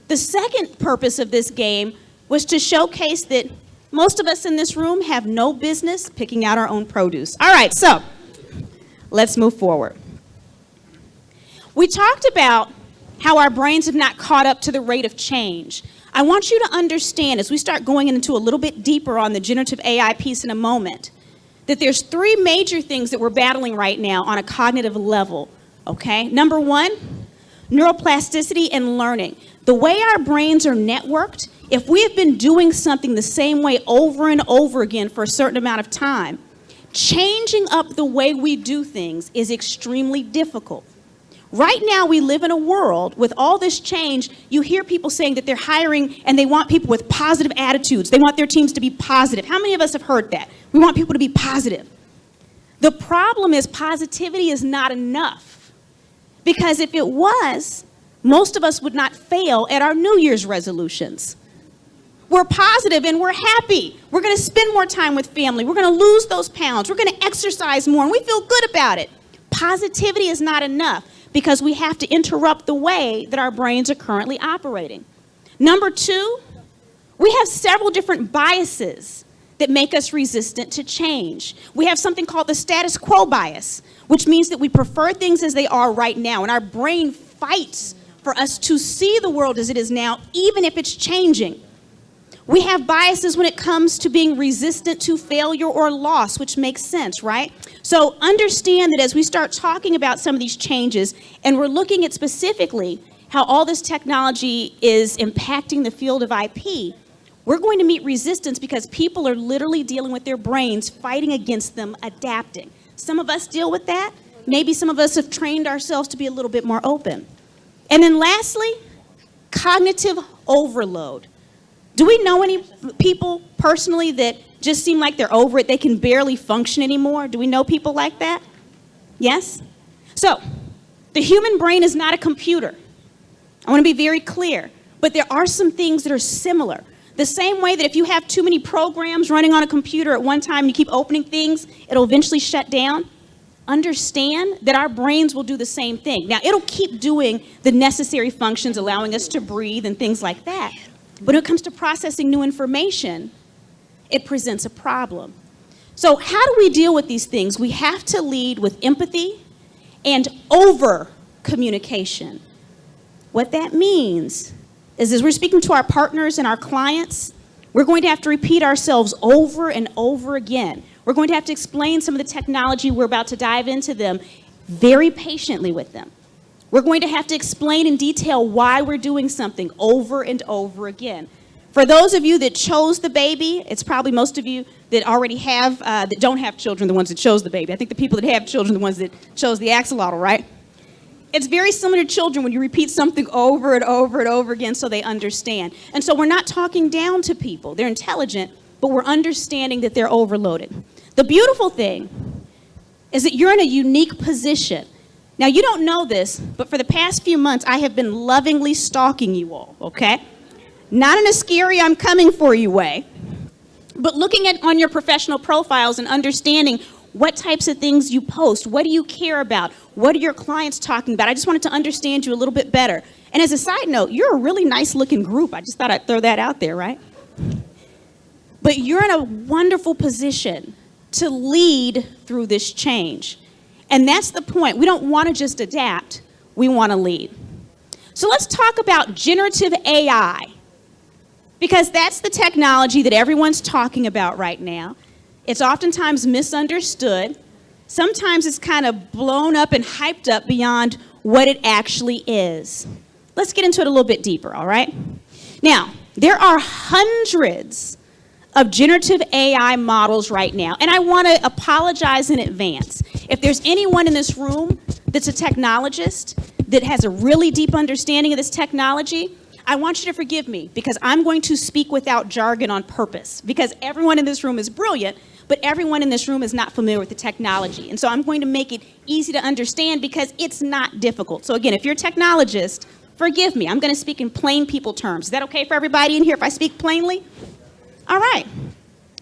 The second purpose of this game was to showcase that most of us in this room have no business picking out our own produce. All right, so let's move forward. We talked about how our brains have not caught up to the rate of change. I want you to understand, as we start going into a little bit deeper on the generative AI piece in a moment, that there's three major things that we're battling right now on a cognitive level, okay? Number one, neuroplasticity and learning. The way our brains are networked, if we have been doing something the same way over and over again for a certain amount of time, changing up the way we do things is extremely difficult. Right now, we live in a world with all this change. You hear people saying that they're hiring and they want people with positive attitudes. They want their teams to be positive. How many of us have heard that? We want people to be positive. The problem is positivity is not enough. Because if it was, most of us would not fail at our New Year's resolutions. We're positive and we're happy. We're going to spend more time with family. We're going to lose those pounds. We're going to exercise more, and we feel good about it. Positivity is not enough, because we have to interrupt the way that our brains are currently operating. Number two, we have several different biases that make us resistant to change. We have something called the status quo bias, which means that we prefer things as they are right now, and our brain fights for us to see the world as it is now, even if it's changing. We have biases when it comes to being resistant to failure or loss, which makes sense, right? So understand that as we start talking about some of these changes, and we're looking at specifically how all this technology is impacting the field of IP, we're going to meet resistance because people are literally dealing with their brains, fighting against them, adapting. Some of us deal with that. Maybe some of us have trained ourselves to be a little bit more open. And then lastly, cognitive overload. Do we know any people personally that just seem like they're over it? They can barely function anymore? Do we know people like that? Yes? So, the human brain is not a computer. I want to be very clear. But there are some things that are similar. The same way that if you have too many programs running on a computer at one time and you keep opening things, it'll eventually shut down. Understand that our brains will do the same thing. Now, it'll keep doing the necessary functions, allowing us to breathe and things like that. But when it comes to processing new information, it presents a problem. So how do we deal with these things? We have to lead with empathy and over communication. What that means is, as we're speaking to our partners and our clients, we're going to have to repeat ourselves over and over again. We're going to have to explain some of the technology we're about to dive into them very patiently with them. We're going to have to explain in detail why we're doing something over and over again. For those of you that chose the baby, it's probably most of you that already have, that don't have children, the ones that chose the baby. I think the people that have children are the ones that chose the axolotl, right? It's very similar to children when you repeat something over and over and over again so they understand. And so we're not talking down to people. They're intelligent, but we're understanding that they're overloaded. The beautiful thing is that you're in a unique position. Now, you don't know this, but for the past few months, I have been lovingly stalking you all, okay? Not in a scary, I'm coming for you way, but looking at on your professional profiles and understanding what types of things you post, what do you care about, what are your clients talking about. I just wanted to understand you a little bit better. And as a side note, you're a really nice looking group. I just thought I'd throw that out there, right? But you're in a wonderful position to lead through this change. And that's the point. We don't want to just adapt, we want to lead. So let's talk about generative AI, because that's the technology that everyone's talking about right now. It's oftentimes misunderstood. Sometimes it's kind of blown up and hyped up beyond what it actually is. Let's get into it a little bit deeper, all right? Now, there are hundreds of generative AI models right now, and I want to apologize in advance. If there's anyone in this room that's a technologist that has a really deep understanding of this technology, I want you to forgive me, because I'm going to speak without jargon on purpose, because everyone in this room is brilliant, but everyone in this room is not familiar with the technology. And so I'm going to make it easy to understand because it's not difficult. So again, if you're a technologist, Forgive me, I'm going to speak in plain people terms. Is that okay for everybody in here if I speak plainly? All right.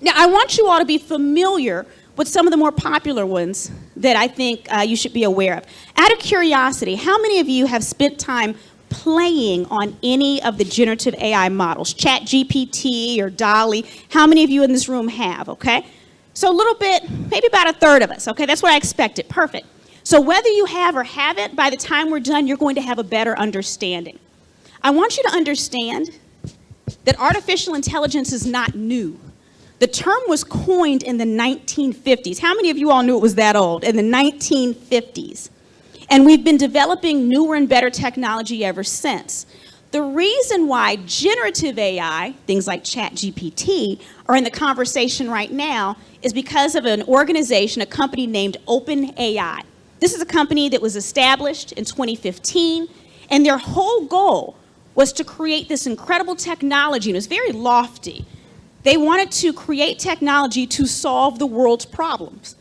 Now, I want you all to be familiar with some of the more popular ones that I think you should be aware of. Out of curiosity, how many of you have spent time playing on any of the generative AI models, ChatGPT or DALL-E? How many of you in this room have, okay? So a little bit, maybe about a third of us, okay? That's what I expected, perfect. So whether you have or haven't, by the time we're done, you're going to have a better understanding. I want you to understand that artificial intelligence is not new. The term was coined in the 1950s. How many of you all knew it was that old? In the 1950s. And we've been developing newer and better technology ever since. The reason why generative AI, things like ChatGPT, are in the conversation right now is because of an organization, a company named OpenAI. This is a company that was established in 2015, and their whole goal was to create this incredible technology, and it was very lofty. They wanted to create technology to solve the world's problems.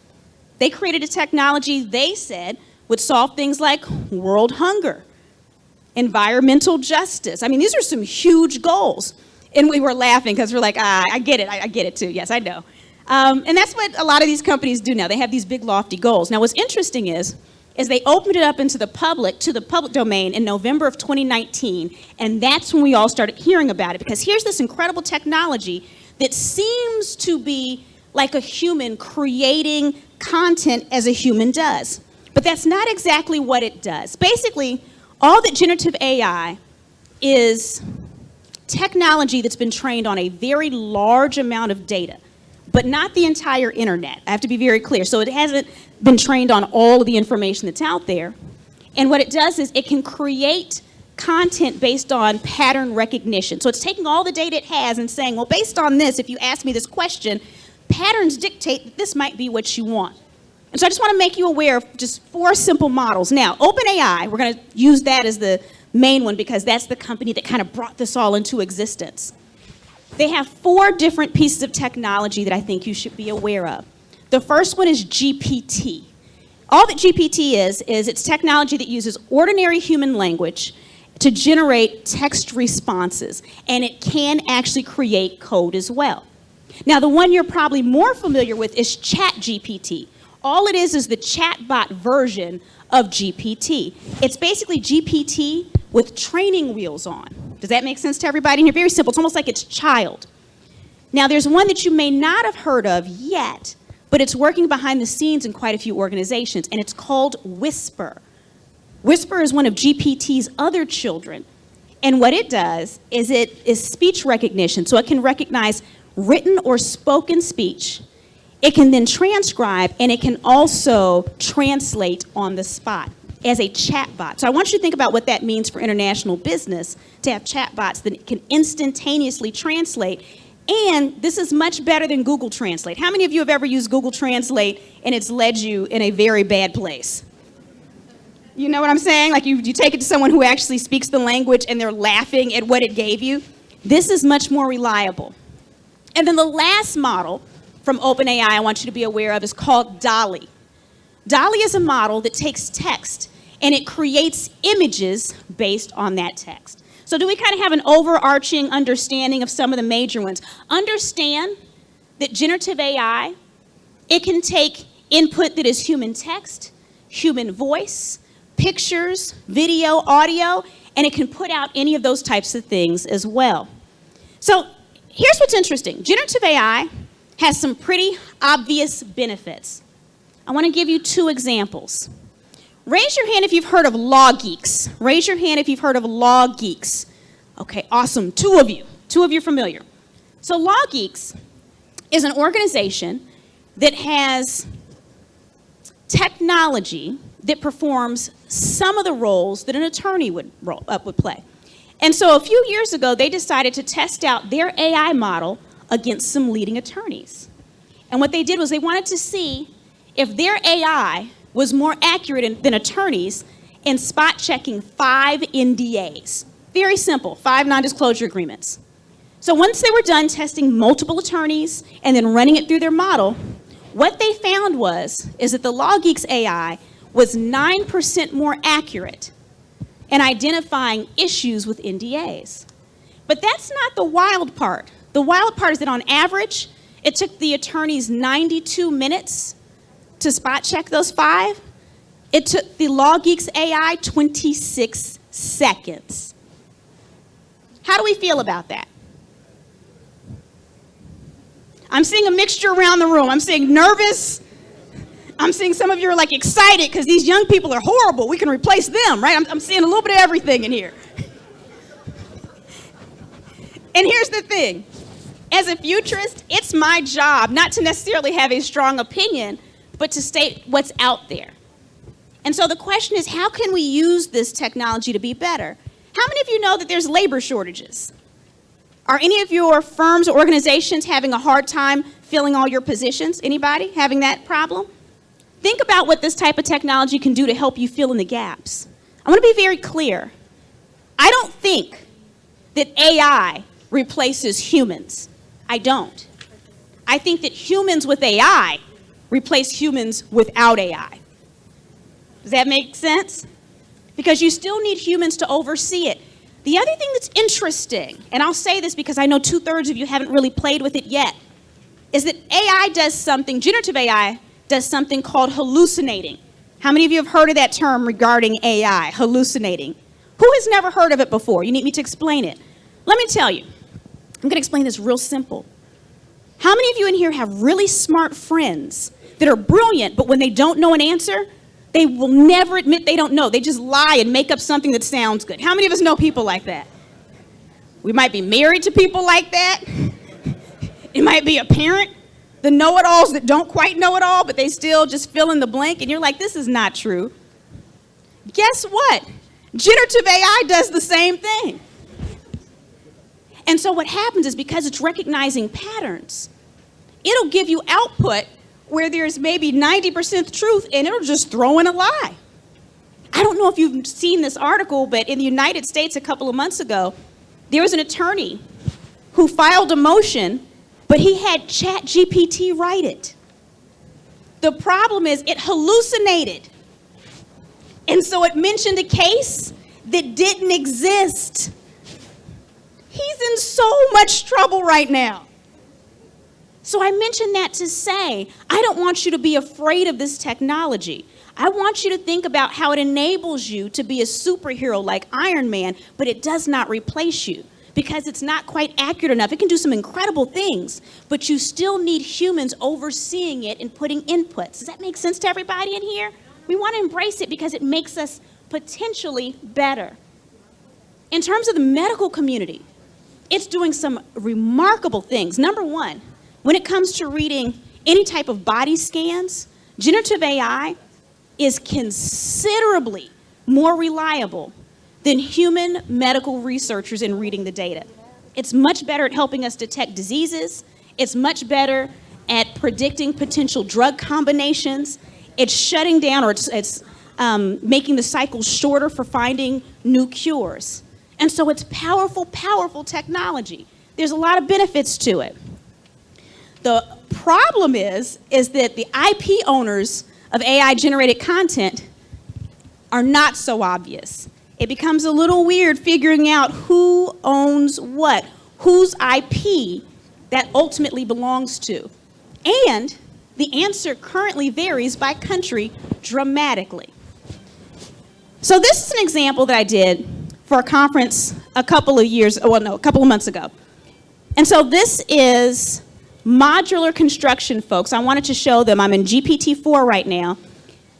They created a technology, they said, would solve things like world hunger, environmental justice. I mean, these are some huge goals. And we were laughing because we're like, I get it too. Yes, I know. And that's what a lot of these companies do now. They have these big lofty goals. Now, what's interesting is they opened it up into the public, to the public domain in November of 2019. And that's when we all started hearing about it, because here's this incredible technology that seems to be like a human creating content as a human does. But that's not exactly what it does. Basically, all that generative AI is technology that's been trained on a very large amount of data, but not the entire internet. I have to be very clear. So it hasn't been trained on all of the information that's out there. And what it does is it can create content based on pattern recognition. So it's taking all the data it has and saying, well, based on this, if you ask me this question, patterns dictate that this might be what you want. And so I just want to make you aware of just 4 simple models. Now, OpenAI, we're going to use that as the main one because that's the company that kind of brought this all into existence. They have 4 different pieces of technology that I think you should be aware of. The first one is GPT. All that GPT is it's technology that uses ordinary human language to generate text responses, and it can actually create code as well. Now, the one you're probably more familiar with is ChatGPT. All it is the chatbot version of GPT. It's basically GPT with training wheels on. Does that make sense to everybody in here? Very simple. It's almost like it's child. Now, there's one that you may not have heard of yet, but it's working behind the scenes in quite a few organizations, and it's called Whisper. Whisper is one of GPT's other children, and what it does is it is speech recognition, so it can recognize written or spoken speech. It can then transcribe, and it can also translate on the spot as a chatbot. So I want you to think about what that means for international business, to have chatbots that can instantaneously translate. And this is much better than Google Translate. How many of you have ever used Google Translate and it's led you in a very bad place? You know what I'm saying? Like you take it to someone who actually speaks the language and they're laughing at what it gave you. This is much more reliable. And then the last model from OpenAI I want you to be aware of is called DALL-E. DALL-E is a model that takes text and it creates images based on that text. So do we kind of have an overarching understanding of some of the major ones? Understand that generative AI, it can take input that is human text, human voice, pictures, video, audio, and it can put out any of those types of things as well. So here's what's interesting. Generative AI has some pretty obvious benefits. I want to give you 2 examples. Raise your hand if you've heard of Law Geeks. Raise your hand if you've heard of Law Geeks. Okay, awesome. 2 of you. 2 of you are familiar. So Law Geeks is an organization that has technology that performs some of the roles that an attorney would play. And so a few years ago, they decided to test out their AI model against some leading attorneys. And what they did was they wanted to see if their AI was more accurate than attorneys in spot checking 5 NDAs. Very simple, 5 non-disclosure agreements. So once they were done testing multiple attorneys and then running it through their model, what they found is that the Law Geeks AI was 9% more accurate and identifying issues with NDAs. But that's not the wild part. The wild part is that on average, it took the attorneys 92 minutes to spot check those 5. It took the LawGeeks AI 26 seconds. How do we feel about that? I'm seeing a mixture around the room. I'm seeing nervous. I'm seeing some of you are like excited because these young people are horrible. We can replace them, right? I'm seeing a little bit of everything in here. And here's the thing. As a futurist, it's my job not to necessarily have a strong opinion, but to state what's out there. And so the question is, how can we use this technology to be better? How many of you know that there's labor shortages? Are any of your firms or organizations having a hard time filling all your positions? Anybody having that problem? Think about what this type of technology can do to help you fill in the gaps. I want to be very clear. I don't think that AI replaces humans. I don't. I think that humans with AI replace humans without AI. Does that make sense? Because you still need humans to oversee it. The other thing that's interesting, and I'll say this because I know 2/3 of you haven't really played with it yet, is that AI does something, generative AI does something called hallucinating. How many of you have heard of that term regarding AI, hallucinating? Who has never heard of it before? You need me to explain it. Let me tell you. I'm going to explain this real simple. How many of you in here have really smart friends that are brilliant, but when they don't know an answer, they will never admit they don't know. They just lie and make up something that sounds good. How many of us know people like that? We might be married to people like that. It might be a parent, the know-it-alls that don't quite know it all, but they still just fill in the blank, and you're like, this is not true. Guess what? Generative AI does the same thing. And so what happens is because it's recognizing patterns, it'll give you output where there's maybe 90% truth and it'll just throw in a lie. I don't know if you've seen this article, but in the United States a couple of months ago, there was an attorney who filed a motion, but he had ChatGPT write it. The problem is it hallucinated. And so it mentioned a case that didn't exist. He's in so much trouble right now. So I mentioned that to say, I don't want you to be afraid of this technology. I want you to think about how it enables you to be a superhero like Iron Man, but it does not replace you because it's not quite accurate enough. It can do some incredible things, but you still need humans overseeing it and putting inputs. Does that make sense to everybody in here? We want to embrace it because it makes us potentially better. In terms of the medical community, it's doing some remarkable things. Number one, when it comes to reading any type of body scans, generative AI is considerably more reliable than human medical researchers in reading the data. It's much better at helping us detect diseases. It's much better at predicting potential drug combinations. It's shutting down, or it's making the cycle shorter for finding new cures. And so it's powerful, powerful technology. There's a lot of benefits to it. The problem is that the IP owners of AI-generated content are not so obvious. It becomes a little weird figuring out who owns what, whose IP that ultimately belongs to. And the answer currently varies by country dramatically. So this is an example that I did for a conference a couple of months ago. And so this is modular construction, folks. I wanted to show them, I'm in GPT-4 right now.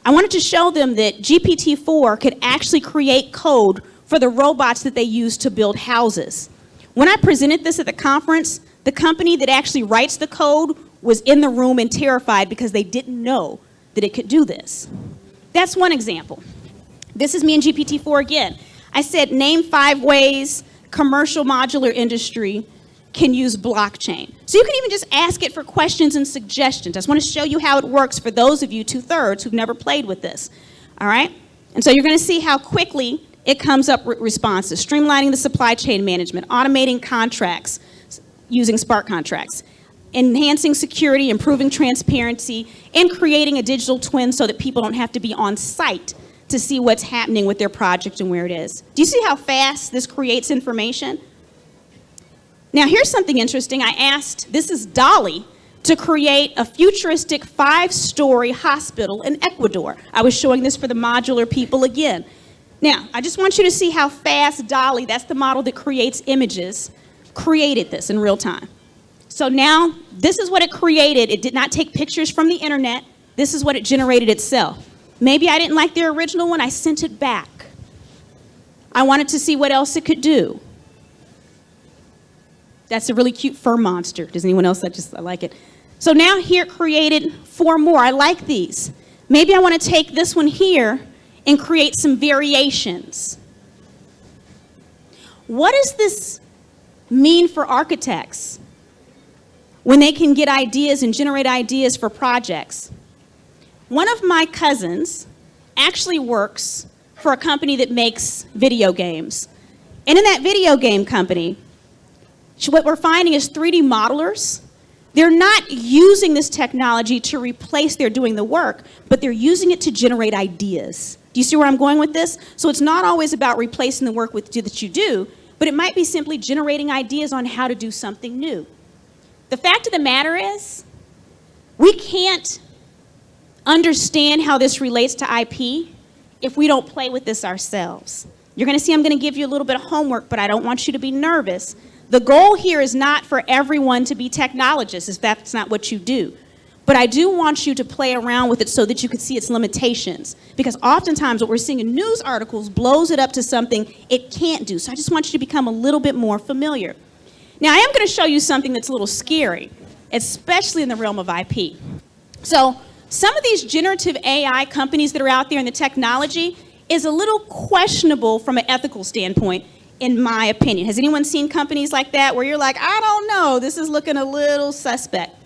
I wanted to show them that GPT-4 could actually create code for the robots that they use to build houses. When I presented this at the conference, the company that actually writes the code was in the room and terrified because they didn't know that it could do this. That's one example. This is me in GPT-4 again. I said, name 5 ways commercial modular industry can use blockchain. So you can even just ask it for questions and suggestions. I just want to show you how it works for those of you 2/3 who've never played with this. All right? And so you're going to see how quickly it comes up with responses. Streamlining the supply chain management, automating contracts using smart contracts, enhancing security, improving transparency, and creating a digital twin so that people don't have to be on site to see what's happening with their project and where it is. Do you see how fast this creates information? Now, here's something interesting. I asked, this is Dolly, to create a futuristic 5-story hospital in Ecuador. I was showing this for the modular people again. Now, I just want you to see how fast Dolly, that's the model that creates images, created this in real time. So now, this is what it created. It did not take pictures from the internet. This is what it generated itself. Maybe I didn't like the original one, I sent it back. I wanted to see what else it could do. That's a really cute fur monster. Does anyone else? I like it. So now here it created 4 more. I like these. Maybe I want to take this one here and create some variations. What does this mean for architects when they can get ideas and generate ideas for projects? One of my cousins actually works for a company that makes video games. And in that video game company, what we're finding is 3D modelers, they're not using this technology to replace their doing the work, but they're using it to generate ideas. Do you see where I'm going with this? So it's not always about replacing the work that you do, but it might be simply generating ideas on how to do something new. The fact of the matter is, we can't understand how this relates to IP if we don't play with this ourselves. You're going to see I'm going to give you a little bit of homework, but I don't want you to be nervous. The goal here is not for everyone to be technologists, if that's not what you do. But I do want you to play around with it so that you can see its limitations. Because oftentimes what we're seeing in news articles blows it up to something it can't do. So I just want you to become a little bit more familiar. Now I am going to show you something that's a little scary, especially in the realm of IP. So some of these generative AI companies that are out there in the technology is a little questionable from an ethical standpoint, in my opinion. Has anyone seen companies like that where you're like, I don't know, this is looking a little suspect?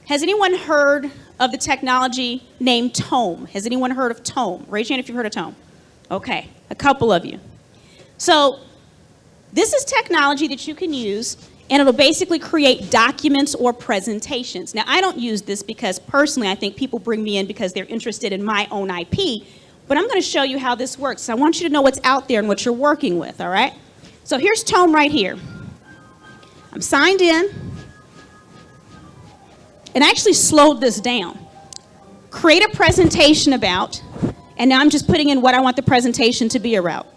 Has anyone heard of the technology named Tome? Has anyone heard of Tome? Raise your hand if you've heard of Tome. Okay, a couple of you. So this is technology that you can use, and it'll basically create documents or presentations. Now, I don't use this because personally I think people bring me in because they're interested in my own IP, but I'm going to show you how this works. So I want you to know what's out there and what you're working with, all right? So here's Tome right here. I'm signed in, and I actually slowed this down. Create a presentation about, and now I'm just putting in what I want the presentation to be about.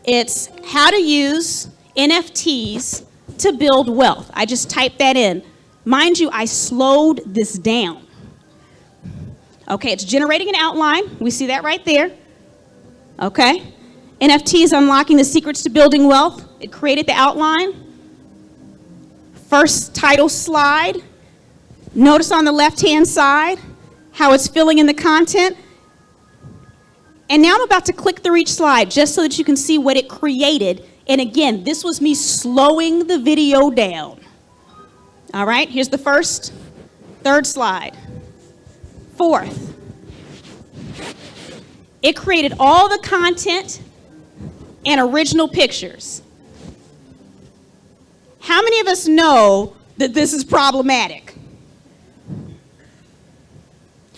It's how to use NFTs to build wealth. I just typed that in. Mind you, I slowed this down. Okay, it's generating an outline. We see that right there. Okay. NFTs unlocking the secrets to building wealth. It created the outline. First title slide. Notice on the left-hand side how it's filling in the content. And now I'm about to click through each slide just so that you can see what it created. And again, this was me slowing the video down. All right, here's the first, third slide. Fourth. It created all the content and original pictures. How many of us know that this is problematic?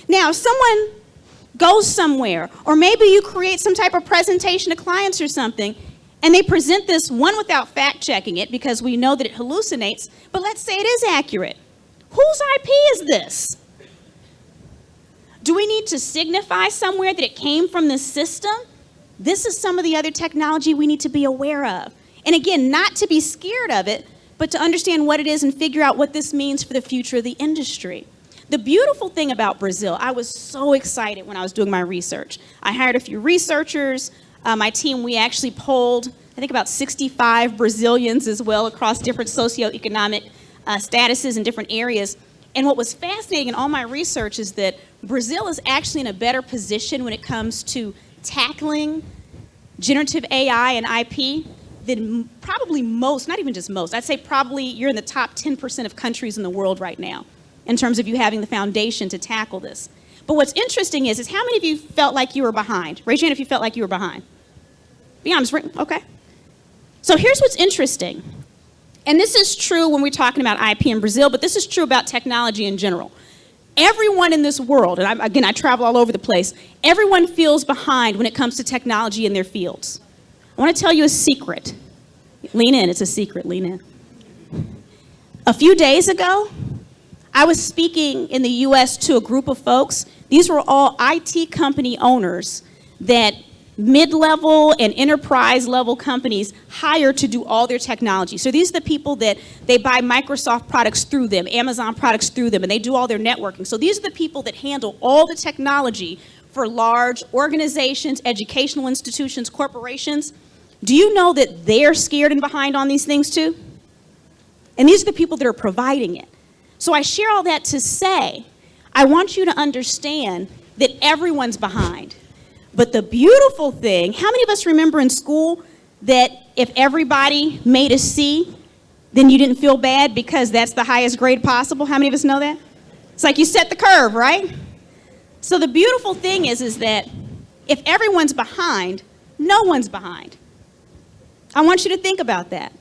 Now, if someone goes somewhere, or maybe you create some type of presentation to clients or something, and they present this, one, without fact checking it, because we know that it hallucinates, but let's say it is accurate. Whose IP is this? Do we need to signify somewhere that it came from the system? This is some of the other technology we need to be aware of. And again, not to be scared of it, but to understand what it is and figure out what this means for the future of the industry. The beautiful thing about Brazil, I was so excited when I was doing my research. I hired a few researchers. My team, we actually polled, I think, about 65 Brazilians as well across different socioeconomic statuses in different areas. And what was fascinating in all my research is that Brazil is actually in a better position when it comes to tackling generative AI and IP than probably most, not even just most, I'd say probably you're in the top 10% of countries in the world right now in terms of you having the foundation to tackle this. But what's interesting is how many of you felt like you were behind? Raise your hand if you felt like you were behind. Be honest, okay. So here's what's interesting. And this is true when we're talking about IP in Brazil, but this is true about technology in general. Everyone in this world, and I travel all over the place, everyone feels behind when it comes to technology in their fields. I want to tell you a secret. Lean in, it's a secret, lean in. A few days ago, I was speaking in the US to a group of folks. These were all IT company owners that mid-level and enterprise-level companies hire to do all their technology. So these are the people that they buy Microsoft products through them, Amazon products through them, and they do all their networking. So these are the people that handle all the technology for large organizations, educational institutions, corporations. Do you know that they're scared and behind on these things too? And these are the people that are providing it. So I share all that to say, I want you to understand that everyone's behind. But the beautiful thing, how many of us remember in school that if everybody made a C, then you didn't feel bad because that's the highest grade possible? How many of us know that? It's like you set the curve, right? So the beautiful thing is that if everyone's behind, no one's behind. I want you to think about that.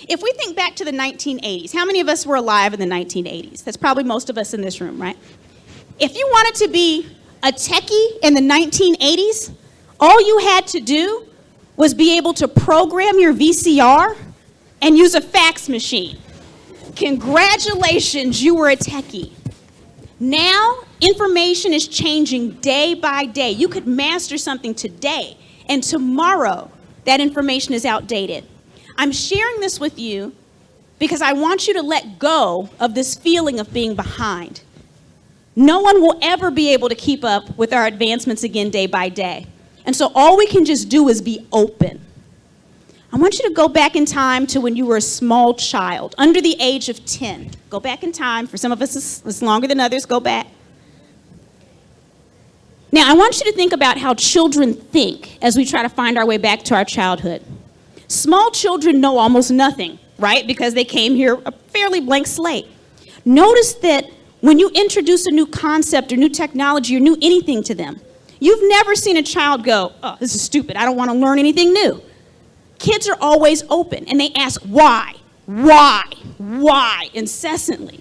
If we think back to the 1980s, how many of us were alive in the 1980s? That's probably most of us in this room, right? If you wanted to be a techie in the 1980s, all you had to do was be able to program your VCR and use a fax machine. Congratulations, you were a techie. Now, information is changing day by day. You could master something today, and tomorrow, that information is outdated. I'm sharing this with you because I want you to let go of this feeling of being behind. No one will ever be able to keep up with our advancements again day by day. And so all we can just do is be open. I want you to go back in time to when you were a small child, under the age of 10. Go back in time. For some of us, it's longer than others. Go back. Now, I want you to think about how children think as we try to find our way back to our childhood. Small children know almost nothing, right? Because they came here a fairly blank slate. Notice that when you introduce a new concept or new technology or new anything to them, you've never seen a child go, oh, this is stupid, I don't want to learn anything new. Kids are always open, and they ask why, incessantly.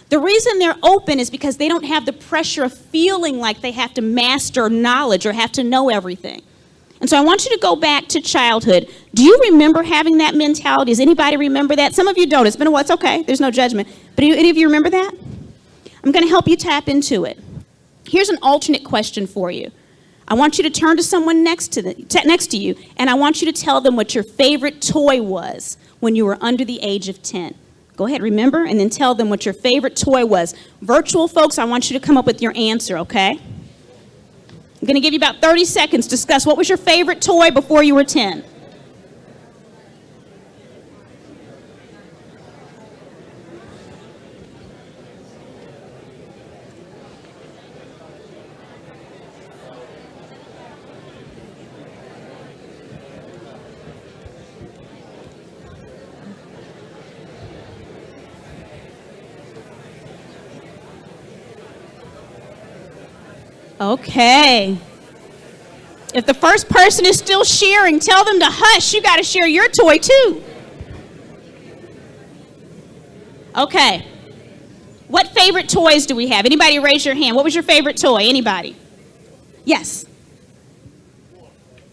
The reason they're open is because they don't have the pressure of feeling like they have to master knowledge or have to know everything. And so I want you to go back to childhood. Do you remember having that mentality? Does anybody remember that? Some of you don't. It's been a while. It's okay. There's no judgment. But any of you remember that? I'm going to help you tap into it. Here's an alternate question for you. I want you to turn to someone next to you, and I want you to tell them what your favorite toy was when you were under the age of 10. Go ahead, remember, and then tell them what your favorite toy was. Virtual folks, I want you to come up with your answer, okay? I'm going to give you about 30 seconds to discuss what was your favorite toy before you were 10. Okay. If the first person is still sharing, tell them to hush. You got to share your toy too. Okay. What favorite toys do we have? Anybody raise your hand. What was your favorite toy? Anybody? Yes.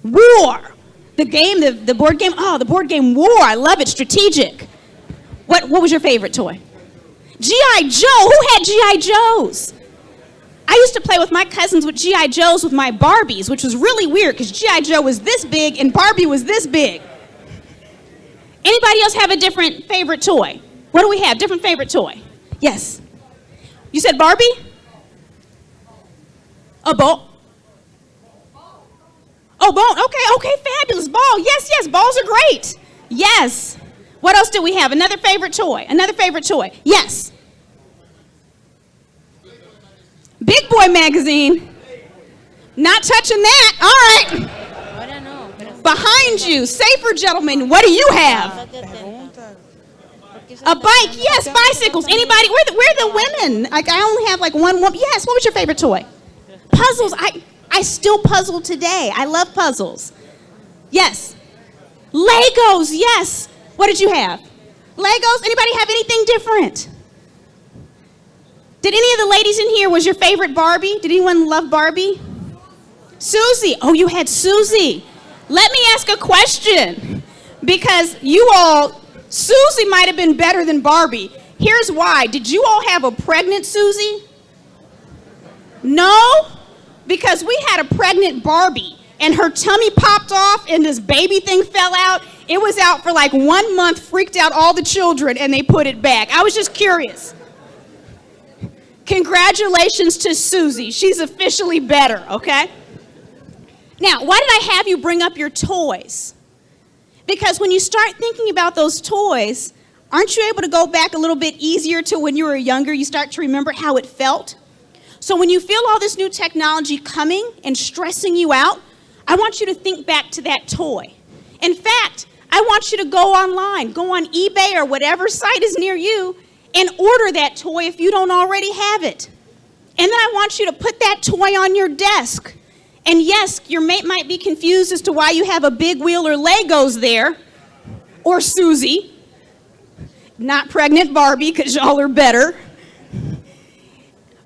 War. The game, the board game. Oh, the board game War. I love it. Strategic. What was your favorite toy? G.I. Joe. Who had G.I. Joes? I used to play with my cousins with G.I. Joes with my Barbies, which was really weird because G.I. Joe was this big and Barbie was this big. Anybody else have a different favorite toy? What do we have? Different favorite toy? Yes. You said Barbie? A ball? Oh, ball. Okay, fabulous. Ball. Yes, balls are great. Yes. What else do we have? Another favorite toy. Another favorite toy. Yes. Big Boy magazine. Not touching that. All right. Behind you, safer gentlemen, what do you have? A bike. Yes, bicycles. Anybody? We're the women. Like I only have like one woman. Yes, what was your favorite toy? Puzzles. I still puzzle today. I love puzzles. Yes. Legos. Yes. What did you have? Legos. Anybody have anything different? Legos. Yes. What did you have? Legos. Anybody have anything different? Yes. Legos. Yes. What did you have? Legos. Anybody have anything different? Yes. Legos. Yes. What did you have? Legos. Anybody have anything different? Yes. Legos. Anybody have anything different? Did any of the ladies in here, was your favorite Barbie? Did anyone love Barbie? Susie. Oh, you had Susie. Let me ask a question. Because Susie might have been better than Barbie. Here's why. Did you all have a pregnant Susie? No? Because we had a pregnant Barbie, and her tummy popped off, and this baby thing fell out. It was out for like 1 month, freaked out all the children, and they put it back. I was just curious. Congratulations to Susie. She's officially better, okay? Now, why did I have you bring up your toys? Because when you start thinking about those toys, aren't you able to go back a little bit easier to when you were younger? You start to remember how it felt. So when you feel all this new technology coming and stressing you out, I want you to think back to that toy. In fact, I want you to go online, go on eBay or whatever site is near you, and order that toy if you don't already have it. And then I want you to put that toy on your desk. And yes, your mate might be confused as to why you have a big wheel or Legos there, or Susie, not pregnant Barbie, because y'all are better.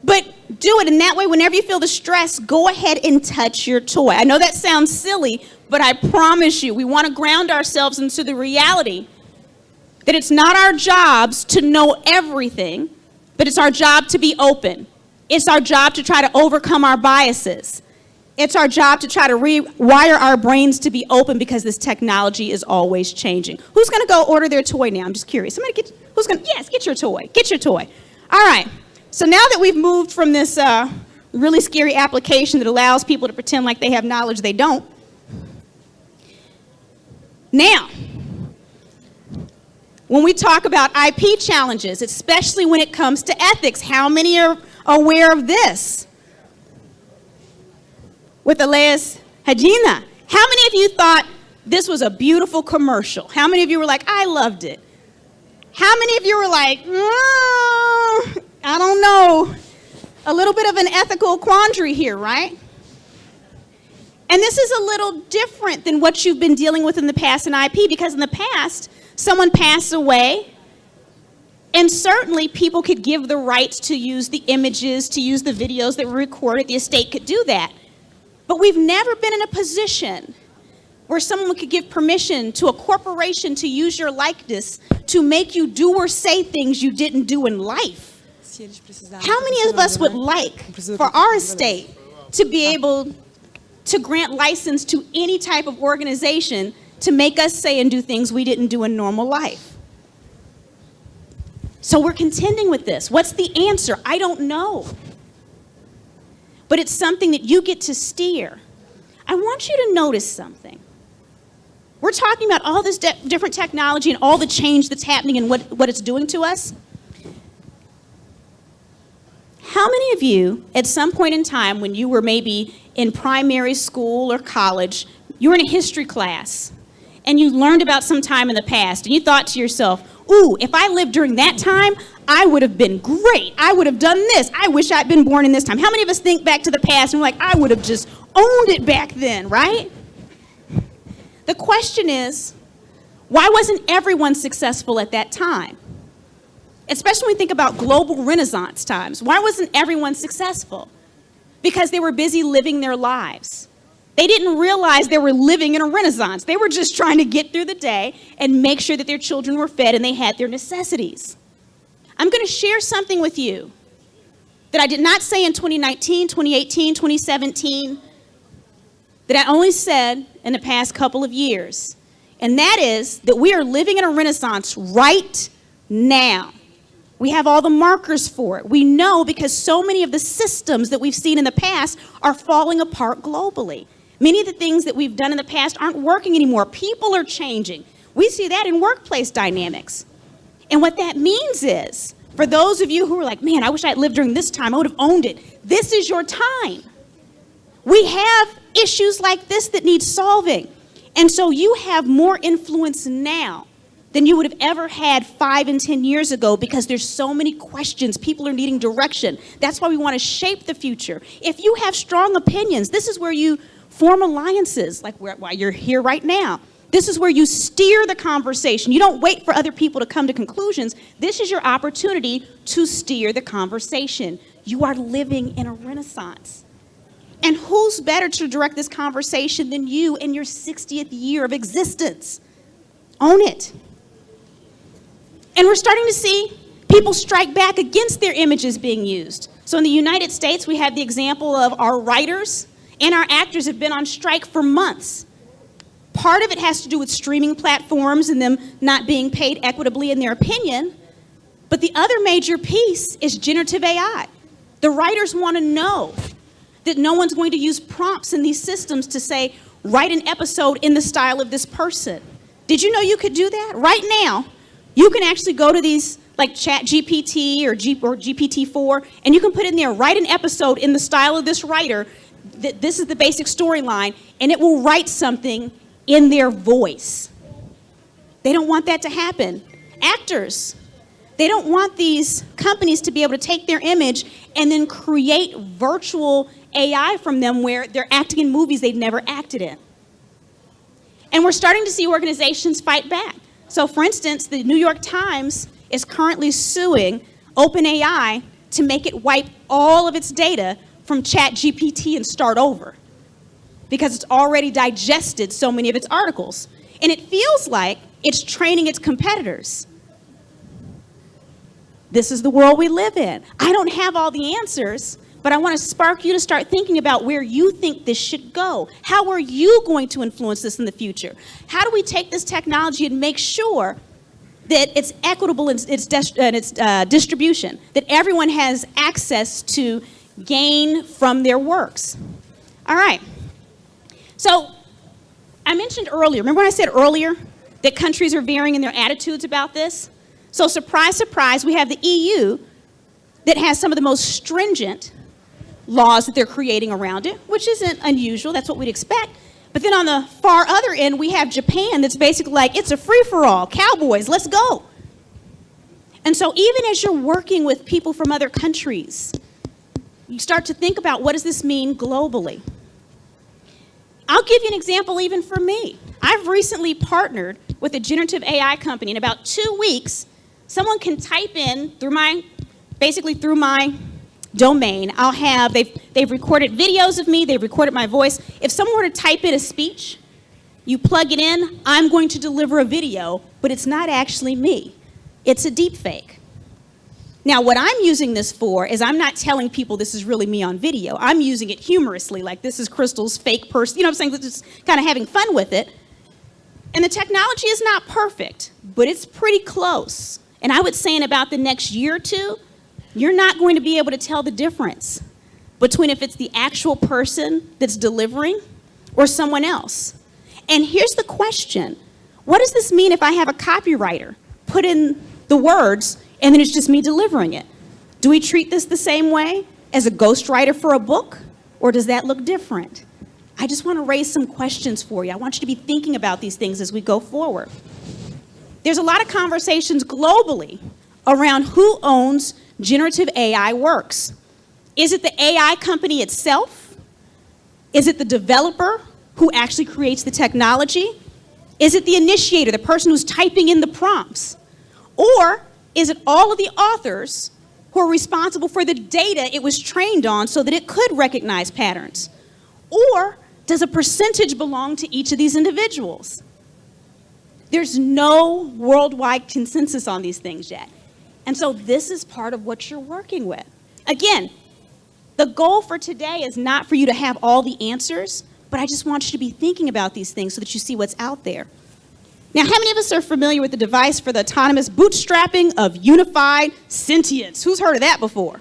But do it, and that way, whenever you feel the stress, go ahead and touch your toy. I know that sounds silly, but I promise you, we want to ground ourselves into the reality that it's not our jobs to know everything, but it's our job to be open. It's our job to try to overcome our biases. It's our job to try to rewire our brains to be open because this technology is always changing. Who's going to go order their toy now? I'm just curious. Yes, get your toy. Get your toy. All right. So now that we've moved from this really scary application that allows people to pretend like they have knowledge they don't, now, when we talk about IP challenges, especially when it comes to ethics, how many are aware of this? With Elias Hajina, how many of you thought this was a beautiful commercial? How many of you were like, I loved it? How many of you were like, I don't know, a little bit of an ethical quandary here, right? And this is a little different than what you've been dealing with in the past in IP, because in the past, someone passed away, and certainly people could give the rights to use the images, to use the videos that were recorded. The estate could do that. But we've never been in a position where someone could give permission to a corporation to use your likeness to make you do or say things you didn't do in life. How many of us would like for our estate to be able to grant license to any type of organization to make us say and do things we didn't do in normal life? So we're contending with this. What's the answer? I don't know. But it's something that you get to steer. I want you to notice something. We're talking about all this different technology and all the change that's happening and what it's doing to us. How many of you, at some point in time when you were maybe in primary school or college, you were in a history class, and you learned about some time in the past, and you thought to yourself, ooh, if I lived during that time, I would have been great. I would have done this. I wish I'd been born in this time. How many of us think back to the past and we're like, I would have just owned it back then, right? The question is, why wasn't everyone successful at that time? Especially when we think about global Renaissance times. Why wasn't everyone successful? Because they were busy living their lives. They didn't realize they were living in a Renaissance. They were just trying to get through the day and make sure that their children were fed and they had their necessities. I'm going to share something with you that I did not say in 2019, 2018, 2017, that I only said in the past couple of years. And that is that we are living in a Renaissance right now. We have all the markers for it. We know because so many of the systems that we've seen in the past are falling apart globally. Many of the things that we've done in the past aren't working anymore. People are changing. We see that in workplace dynamics. And what that means is, for those of you who are like, man, I wish I had lived during this time, I would have owned it. This is your time. We have issues like this that need solving. And so you have more influence now than you would have ever had 5 and 10 years ago, because there's so many questions. People are needing direction. That's why we want to shape the future. If you have strong opinions, this is where you form alliances, like why you're here right now. This is where you steer the conversation. You don't wait for other people to come to conclusions. This is your opportunity to steer the conversation. You are living in a renaissance. And who's better to direct this conversation than you in your 60th year of existence? Own it. And we're starting to see people strike back against their images being used. So in the United States, we have the example of our writers and our actors have been on strike for months. Part of it has to do with streaming platforms and them not being paid equitably in their opinion. But the other major piece is generative AI. The writers want to know that no one's going to use prompts in these systems to say, write an episode in the style of this person. Did you know you could do that? Right now, you can actually go to these like ChatGPT or GPT-4, and you can put in there, write an episode in the style of this writer. This is the basic storyline, and it will write something in their voice. They don't want that to happen. Actors, they don't want these companies to be able to take their image and then create virtual AI from them where they're acting in movies they've never acted in. And we're starting to see organizations fight back. So for instance, the New York Times is currently suing OpenAI to make it wipe all of its data from ChatGPT and start over, because it's already digested so many of its articles. And it feels like it's training its competitors. This is the world we live in. I don't have all the answers, but I want to spark you to start thinking about where you think this should go. How are you going to influence this in the future? How do we take this technology and make sure that it's equitable in its distribution, that everyone has access to gain from their works? All right. So I mentioned earlier, remember when I said earlier that countries are varying in their attitudes about this? So surprise, surprise, we have the EU that has some of the most stringent laws that they're creating around it, which isn't unusual, that's what we'd expect. But then on the far other end, we have Japan that's basically like, it's a free-for-all, cowboys, let's go. And so even as you're working with people from other countries, you start to think about, what does this mean globally? I'll give you an example even for me. I've recently partnered with a generative AI company. In about 2 weeks, someone can type in through my domain. They've recorded videos of me, they've recorded my voice. If someone were to type in a speech, you plug it in, I'm going to deliver a video, but it's not actually me. It's a deep fake. Now, what I'm using this for is I'm not telling people this is really me on video. I'm using it humorously, like this is Crystal's fake person. You know what I'm saying? Just kind of having fun with it. And the technology is not perfect, but it's pretty close. And I would say in about the next year or two, you're not going to be able to tell the difference between if it's the actual person that's delivering or someone else. And here's the question. What does this mean if I have a copywriter put in the words and then it's just me delivering it? Do we treat this the same way as a ghostwriter for a book, or does that look different? I just want to raise some questions for you. I want you to be thinking about these things as we go forward. There's a lot of conversations globally around who owns generative AI works. Is it the AI company itself? Is it the developer who actually creates the technology? Is it the initiator, the person who's typing in the prompts? Or is it all of the authors who are responsible for the data it was trained on so that it could recognize patterns? Or does a percentage belong to each of these individuals? There's no worldwide consensus on these things yet. And so this is part of what you're working with. Again, the goal for today is not for you to have all the answers, but I just want you to be thinking about these things so that you see what's out there. Now, how many of us are familiar with the device for the autonomous bootstrapping of unified sentience? Who's heard of that before?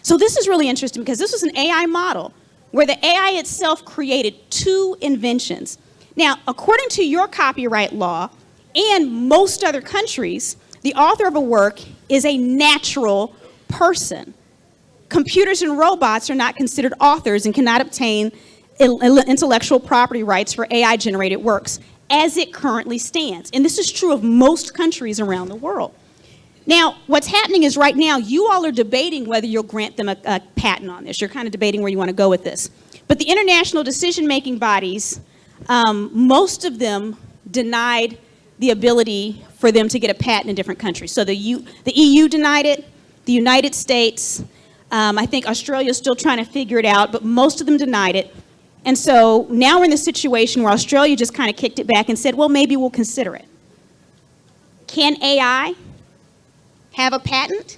So this is really interesting because this was an AI model where the AI itself created 2 inventions. Now, according to your copyright law and most other countries, the author of a work is a natural person. Computers and robots are not considered authors and cannot obtain intellectual property rights for AI-generated works as it currently stands. And this is true of most countries around the world. Now, what's happening is right now, you all are debating whether you'll grant them a patent on this. You're kind of debating where you want to go with this. But the international decision-making bodies most of them denied the ability for them to get a patent in different countries. So the EU denied it, the United States, I think Australia is still trying to figure it out, but most of them denied it. And so now we're in the situation where Australia just kind of kicked it back and said, well, maybe we'll consider it. Can AI have a patent?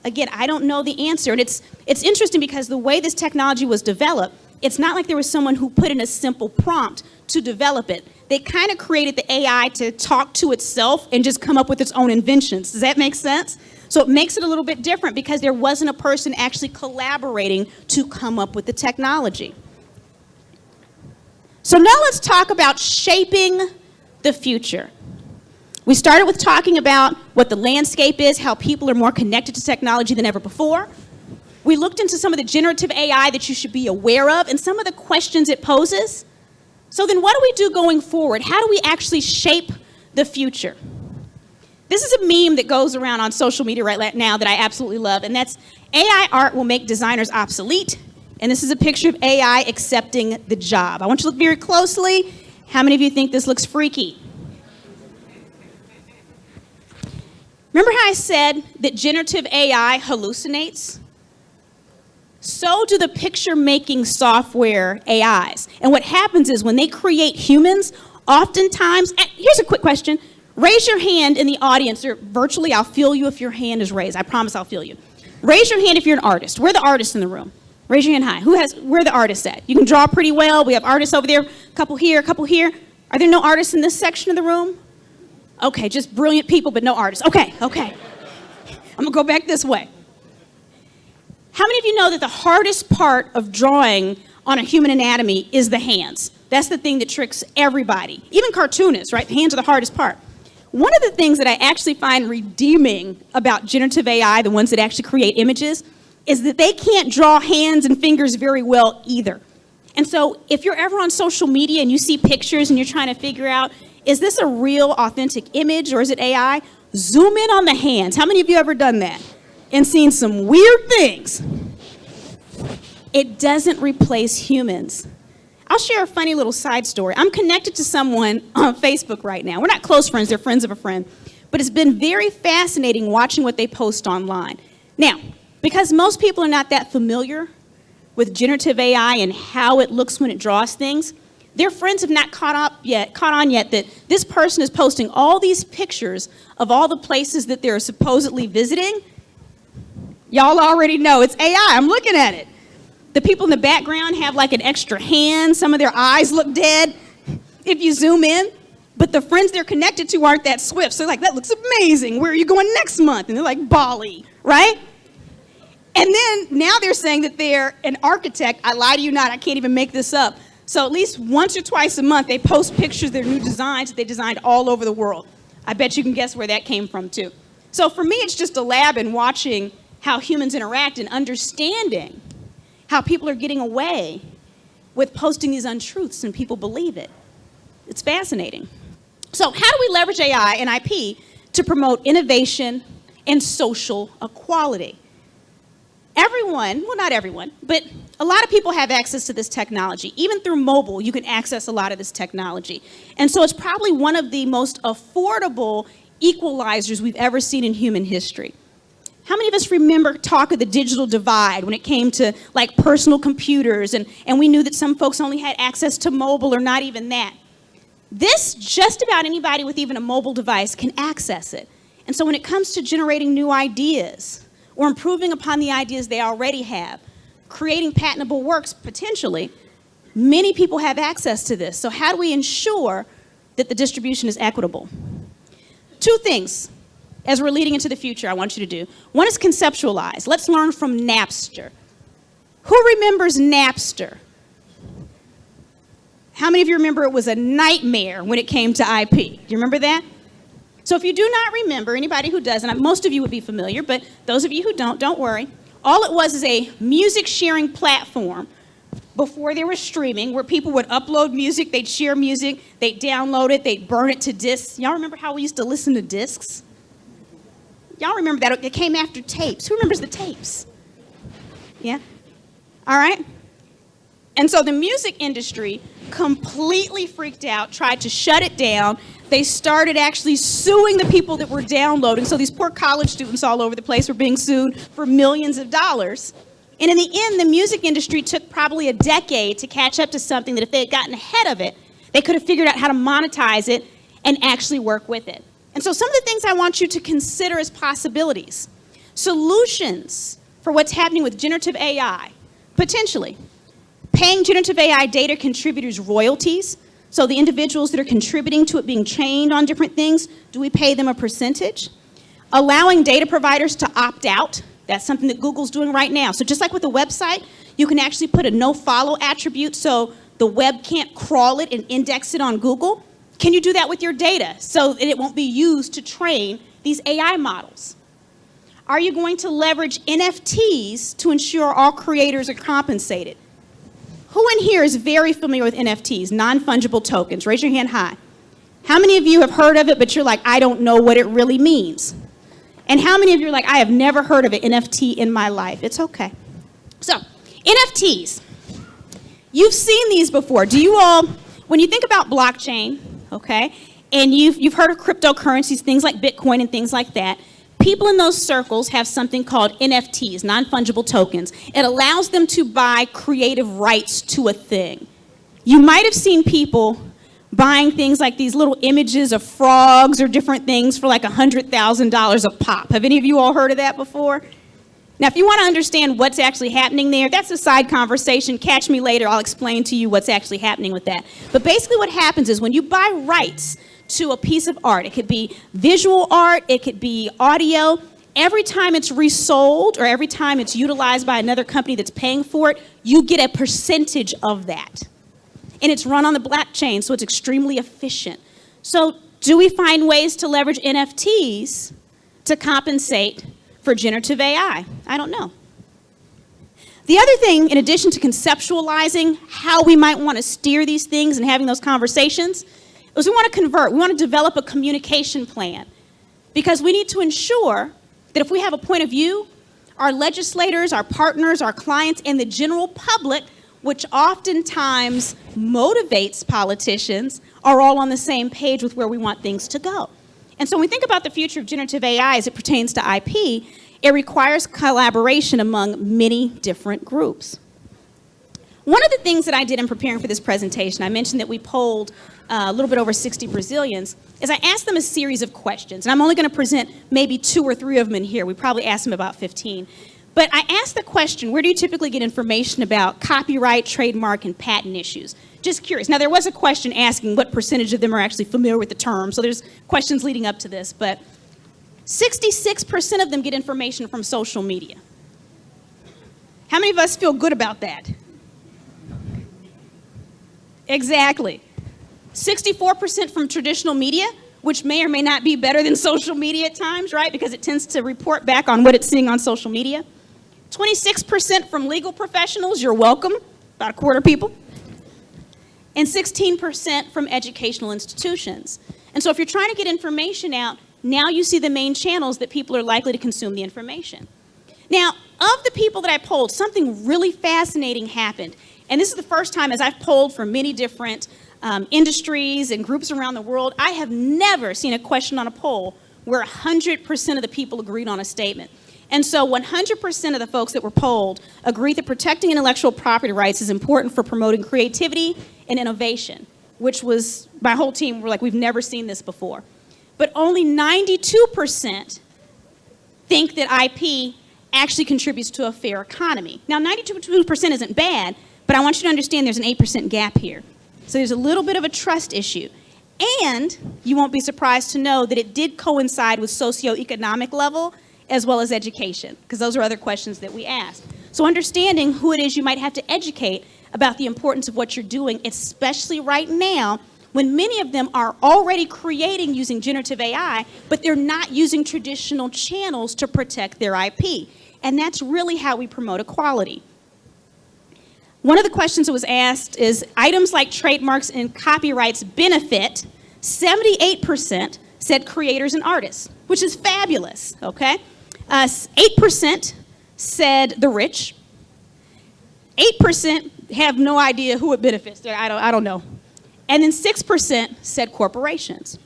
Again, I don't know the answer. And it's interesting because the way this technology was developed, it's not like there was someone who put in a simple prompt to develop it. They kind of created the AI to talk to itself and just come up with its own inventions. Does that make sense? So it makes it a little bit different because there wasn't a person actually collaborating to come up with the technology. So now let's talk about shaping the future. We started with talking about what the landscape is, how people are more connected to technology than ever before. We looked into some of the generative AI that you should be aware of and some of the questions it poses. So then what do we do going forward? How do we actually shape the future? This is a meme that goes around on social media right now that I absolutely love, and that's AI art will make designers obsolete. And this is a picture of AI accepting the job. I want you to look very closely. How many of you think this looks freaky? Remember how I said that generative AI hallucinates? So do the picture-making software AIs. And what happens is when they create humans, oftentimes, here's a quick question. Raise your hand in the audience, or virtually I'll feel you if your hand is raised. I promise I'll feel you. Raise your hand if you're an artist. We're the artists in the room. Raise your hand high. Where are the artists at? You can draw pretty well. We have artists over there, a couple here, a couple here. Are there no artists in this section of the room? Okay, just brilliant people, but no artists. Okay. I'm gonna go back this way. How many of you know that the hardest part of drawing on a human anatomy is the hands? That's the thing that tricks everybody, even cartoonists, right? The hands are the hardest part. One of the things that I actually find redeeming about generative AI, the ones that actually create images, is that they can't draw hands and fingers very well either. And so if you're ever on social media and you see pictures and you're trying to figure out, is this a real authentic image or is it AI? Zoom in on the hands. How many of you ever done that and seen some weird things? It doesn't replace humans. I'll share a funny little side story. I'm connected to someone on Facebook right now. We're not close friends, they're friends of a friend. But it's been very fascinating watching what they post online. Now, because most people are not that familiar with generative AI and how it looks when it draws things, their friends have not caught on yet that this person is posting all these pictures of all the places that they're supposedly visiting. Y'all already know it's AI. I'm looking at it. The people in the background have like an extra hand. Some of their eyes look dead if you zoom in. But the friends they're connected to aren't that swift. So they're like, that looks amazing. Where are you going next month? And they're like, Bali, right? And then now they're saying that they're an architect. I lie to you not. I can't even make this up. So at least once or twice a month, they post pictures of their new designs that they designed all over the world. I bet you can guess where that came from, too. So for me, it's just a lab in watching how humans interact and understanding how people are getting away with posting these untruths and people believe it. It's fascinating. So how do we leverage AI and IP to promote innovation and social equality? Everyone, well, not everyone, but a lot of people have access to this technology. Even through mobile, you can access a lot of this technology. And so it's probably one of the most affordable equalizers we've ever seen in human history. How many of us remember talk of the digital divide when it came to like personal computers and we knew that some folks only had access to mobile or not even that? This, just about anybody with even a mobile device can access it. And so when it comes to generating new ideas or improving upon the ideas they already have, creating patentable works potentially, many people have access to this. So how do we ensure that the distribution is equitable? Two things as we're leading into the future I want you to do. One is conceptualize. Let's learn from Napster. Who remembers Napster? How many of you remember it was a nightmare when it came to IP? Do you remember that? So if you do not remember, anybody who doesn't, most of you would be familiar, but those of you who don't worry. All it was is a music sharing platform before there was streaming where people would upload music, they'd share music, they'd download it, they'd burn it to discs. Y'all remember how we used to listen to discs? Y'all remember that? It came after tapes. Who remembers the tapes? Yeah? All right. And so the music industry completely freaked out, tried to shut it down. They started actually suing the people that were downloading. So these poor college students all over the place were being sued for millions of dollars. And in the end, the music industry took probably a decade to catch up to something that if they had gotten ahead of it, they could have figured out how to monetize it and actually work with it. And so some of the things I want you to consider as possibilities. Solutions for what's happening with generative AI, potentially. Paying generative AI data contributors royalties. So the individuals that are contributing to it being trained on different things, do we pay them a percentage? Allowing data providers to opt out. That's something that Google's doing right now. So just like with a website, you can actually put a no-follow attribute so the web can't crawl it and index it on Google. Can you do that with your data so that it won't be used to train these AI models? Are you going to leverage NFTs to ensure all creators are compensated? Who in here is very familiar with NFTs, non-fungible tokens? Raise your hand high. How many of you have heard of it, but you're like, I don't know what it really means? And how many of you are like, I have never heard of an NFT in my life? It's okay. So, NFTs. You've seen these before. Do you all, when you think about blockchain, okay, and you've heard of cryptocurrencies, things like Bitcoin and things like that, people in those circles have something called NFTs, non-fungible tokens. It allows them to buy creative rights to a thing. You might have seen people buying things like these little images of frogs or different things for like $100,000 a pop. Have any of you all heard of that before? Now, if you want to understand what's actually happening there, that's a side conversation. Catch me later. I'll explain to you what's actually happening with that. But basically what happens is when you buy rights to a piece of art, it could be visual art, it could be audio, every time it's resold or every time it's utilized by another company that's paying for it, you get a percentage of that. And it's run on the blockchain, so it's extremely efficient. So do we find ways to leverage NFTs to compensate for generative AI? I don't know. The other thing, in addition to conceptualizing how we might want to steer these things and having those conversations, is we want to convert. We want to develop a communication plan. Because we need to ensure that if we have a point of view, our legislators, our partners, our clients, and the general public, which oftentimes motivates politicians, are all on the same page with where we want things to go. And so when we think about the future of generative AI as it pertains to IP, it requires collaboration among many different groups. One of the things that I did in preparing for this presentation, I mentioned that we polled a little bit over 60 Brazilians, is I asked them a series of questions. And I'm only going to present maybe 2 or 3 of them in here. We probably asked them about 15. But I asked the question, where do you typically get information about copyright, trademark, and patent issues? Just curious. Now, there was a question asking what percentage of them are actually familiar with the term, so there's questions leading up to this, but 66% of them get information from social media. How many of us feel good about that? Exactly. 64% from traditional media, which may or may not be better than social media at times, right? Because it tends to report back on what it's seeing on social media. 26% from legal professionals, you're welcome, about a quarter people. And 16% from educational institutions. And so if you're trying to get information out, now you see the main channels that people are likely to consume the information. Now, of the people that I polled, something really fascinating happened. And this is the first time, as I've polled for many different industries and groups around the world, I have never seen a question on a poll where 100% of the people agreed on a statement. And so 100% of the folks that were polled agreed that protecting intellectual property rights is important for promoting creativity and innovation, which was, my whole team were like, we've never seen this before. But only 92% think that IP actually contributes to a fair economy. Now, 92% isn't bad, but I want you to understand there's an 8% gap here. So there's a little bit of a trust issue. And you won't be surprised to know that it did coincide with socioeconomic level as well as education, because those are other questions that we asked. So understanding who it is you might have to educate about the importance of what you're doing, especially right now, when many of them are already creating using generative AI, but they're not using traditional channels to protect their IP. And that's really how we promote equality. One of the questions that was asked is, items like trademarks and copyrights benefit, 78% said creators and artists, which is fabulous, okay? 8% said the rich, 8% have no idea who it benefits. I don't know. And then 6% said corporations.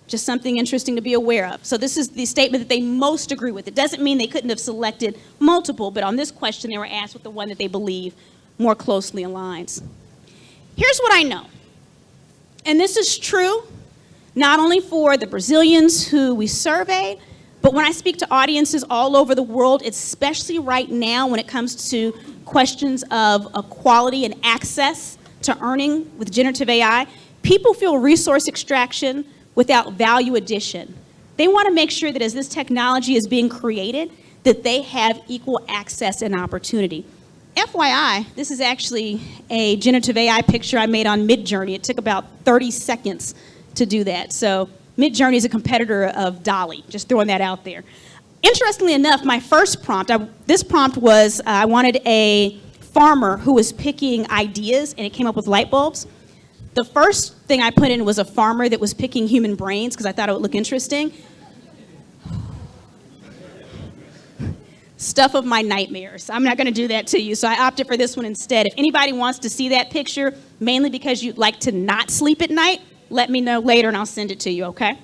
Just something interesting to be aware of. So this is the statement that they most agree with. It doesn't mean they couldn't have selected multiple, but on this question they were asked with the one that they believe more closely aligns. Here's what I know. And this is true not only for the Brazilians who we surveyed, but when I speak to audiences all over the world, especially right now when it comes to questions of equality and access to earning with generative AI, people feel resource extraction without value addition. They want to make sure that as this technology is being created, that they have equal access and opportunity. FYI, this is actually a generative AI picture I made on Midjourney. It took about 30 seconds to do that. So Midjourney is a competitor of DALL-E, just throwing that out there. Interestingly enough, my first prompt, this prompt was, I wanted a farmer who was picking ideas, and it came up with light bulbs. The first thing I put in was a farmer that was picking human brains because I thought it would look interesting. Stuff of my nightmares. I'm not going to do that to you, so I opted for this one instead. If anybody wants to see that picture, mainly because you'd like to not sleep at night, let me know later and I'll send it to you, okay?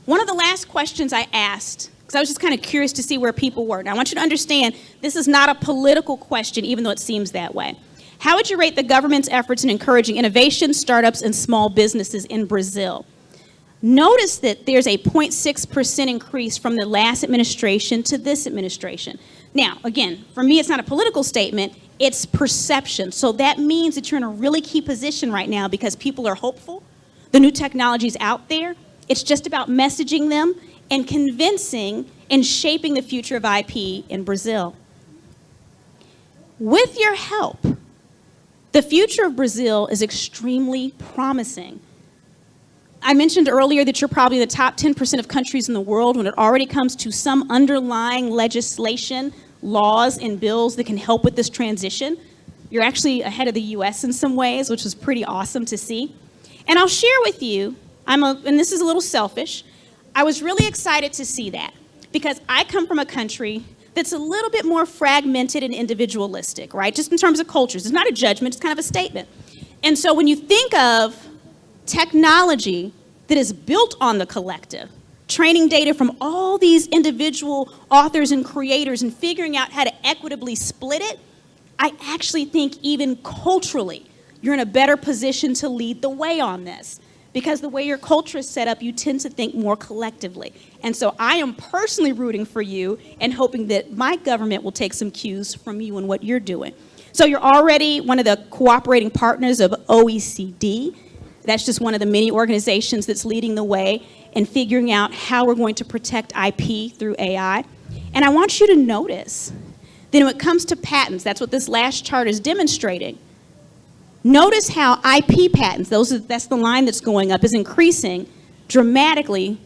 One of the last questions I asked, because I was just kind of curious to see where people were. Now, I want you to understand, this is not a political question, even though it seems that way. How would you rate the government's efforts in encouraging innovation, startups, and small businesses in Brazil? Notice that there's a 0.6% increase from the last administration to this administration. Now, again, for me, it's not a political statement, it's perception. So that means that you're in a really key position right now because people are hopeful. The new technology's out there. It's just about messaging them and convincing and shaping the future of IP in Brazil. With your help, the future of Brazil is extremely promising. I mentioned earlier that you're probably the top 10% of countries in the world when it already comes to some underlying legislation, laws, and bills that can help with this transition. You're actually ahead of the US in some ways, which was pretty awesome to see. And I'll share with you, and this is a little selfish, I was really excited to see that because I come from a country that's a little bit more fragmented and individualistic, right? Just in terms of cultures. It's not a judgment, it's kind of a statement. And so when you think of technology that is built on the collective, training data from all these individual authors and creators and figuring out how to equitably split it, I actually think even culturally, you're in a better position to lead the way on this. Because the way your culture is set up, you tend to think more collectively. And so I am personally rooting for you and hoping that my government will take some cues from you and what you're doing. So you're already one of the cooperating partners of OECD. That's just one of the many organizations that's leading the way in figuring out how we're going to protect IP through AI. And I want you to notice that when it comes to patents, that's what this last chart is demonstrating. Notice how IP patents, that's the line that's going up, is increasing dramatically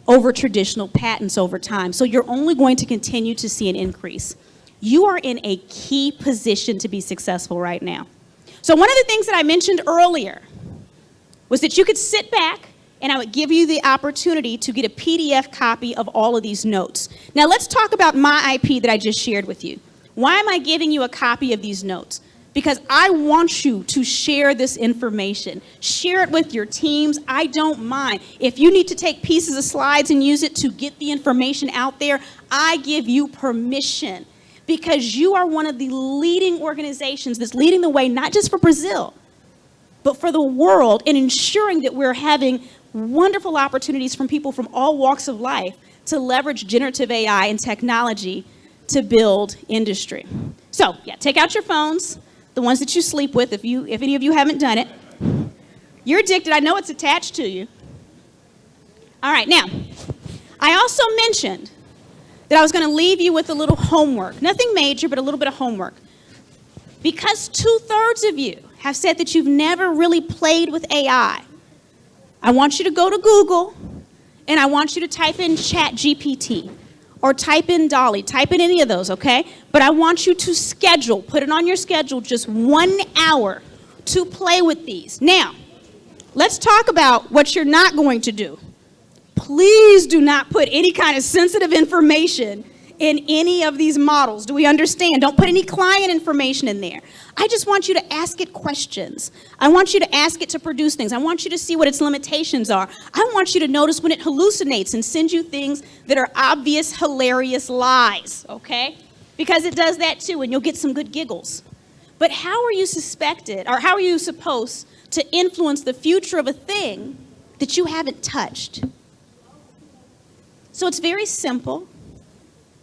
over traditional patents over time. So you're only going to continue to see an increase. You are in a key position to be successful right now. So one of the things that I mentioned earlier was that you could sit back and I would give you the opportunity to get a PDF copy of all of these notes. Now let's talk about my IP that I just shared with you. Why am I giving you a copy of these notes? Because I want you to share this information. Share it with your teams. I don't mind. If you need to take pieces of slides and use it to get the information out there, I give you permission. Because you are one of the leading organizations that's leading the way, not just for Brazil, but for the world, in ensuring that we're having wonderful opportunities from people from all walks of life to leverage generative AI and technology to build industry. So, yeah, take out your phones. The ones that you sleep with, if any of you haven't done it. You're addicted. I know it's attached to you. All right, now, I also mentioned that I was going to leave you with a little homework. Nothing major, but a little bit of homework. Because 2/3 of you have said that you've never really played with AI, I want you to go to Google, and I want you to type in ChatGPT. Or type in DALL-E, type in any of those, okay? But I want you to schedule, put it on your schedule, just 1 hour to play with these. Now, let's talk about what you're not going to do. Please do not put any kind of sensitive information in any of these models. Do we understand? Don't put any client information in there. I just want you to ask it questions. I want you to ask it to produce things. I want you to see what its limitations are. I want you to notice when it hallucinates and sends you things that are obvious, hilarious lies, okay? Because it does that too, and you'll get some good giggles. But how are you how are you supposed to influence the future of a thing that you haven't touched? So it's very simple.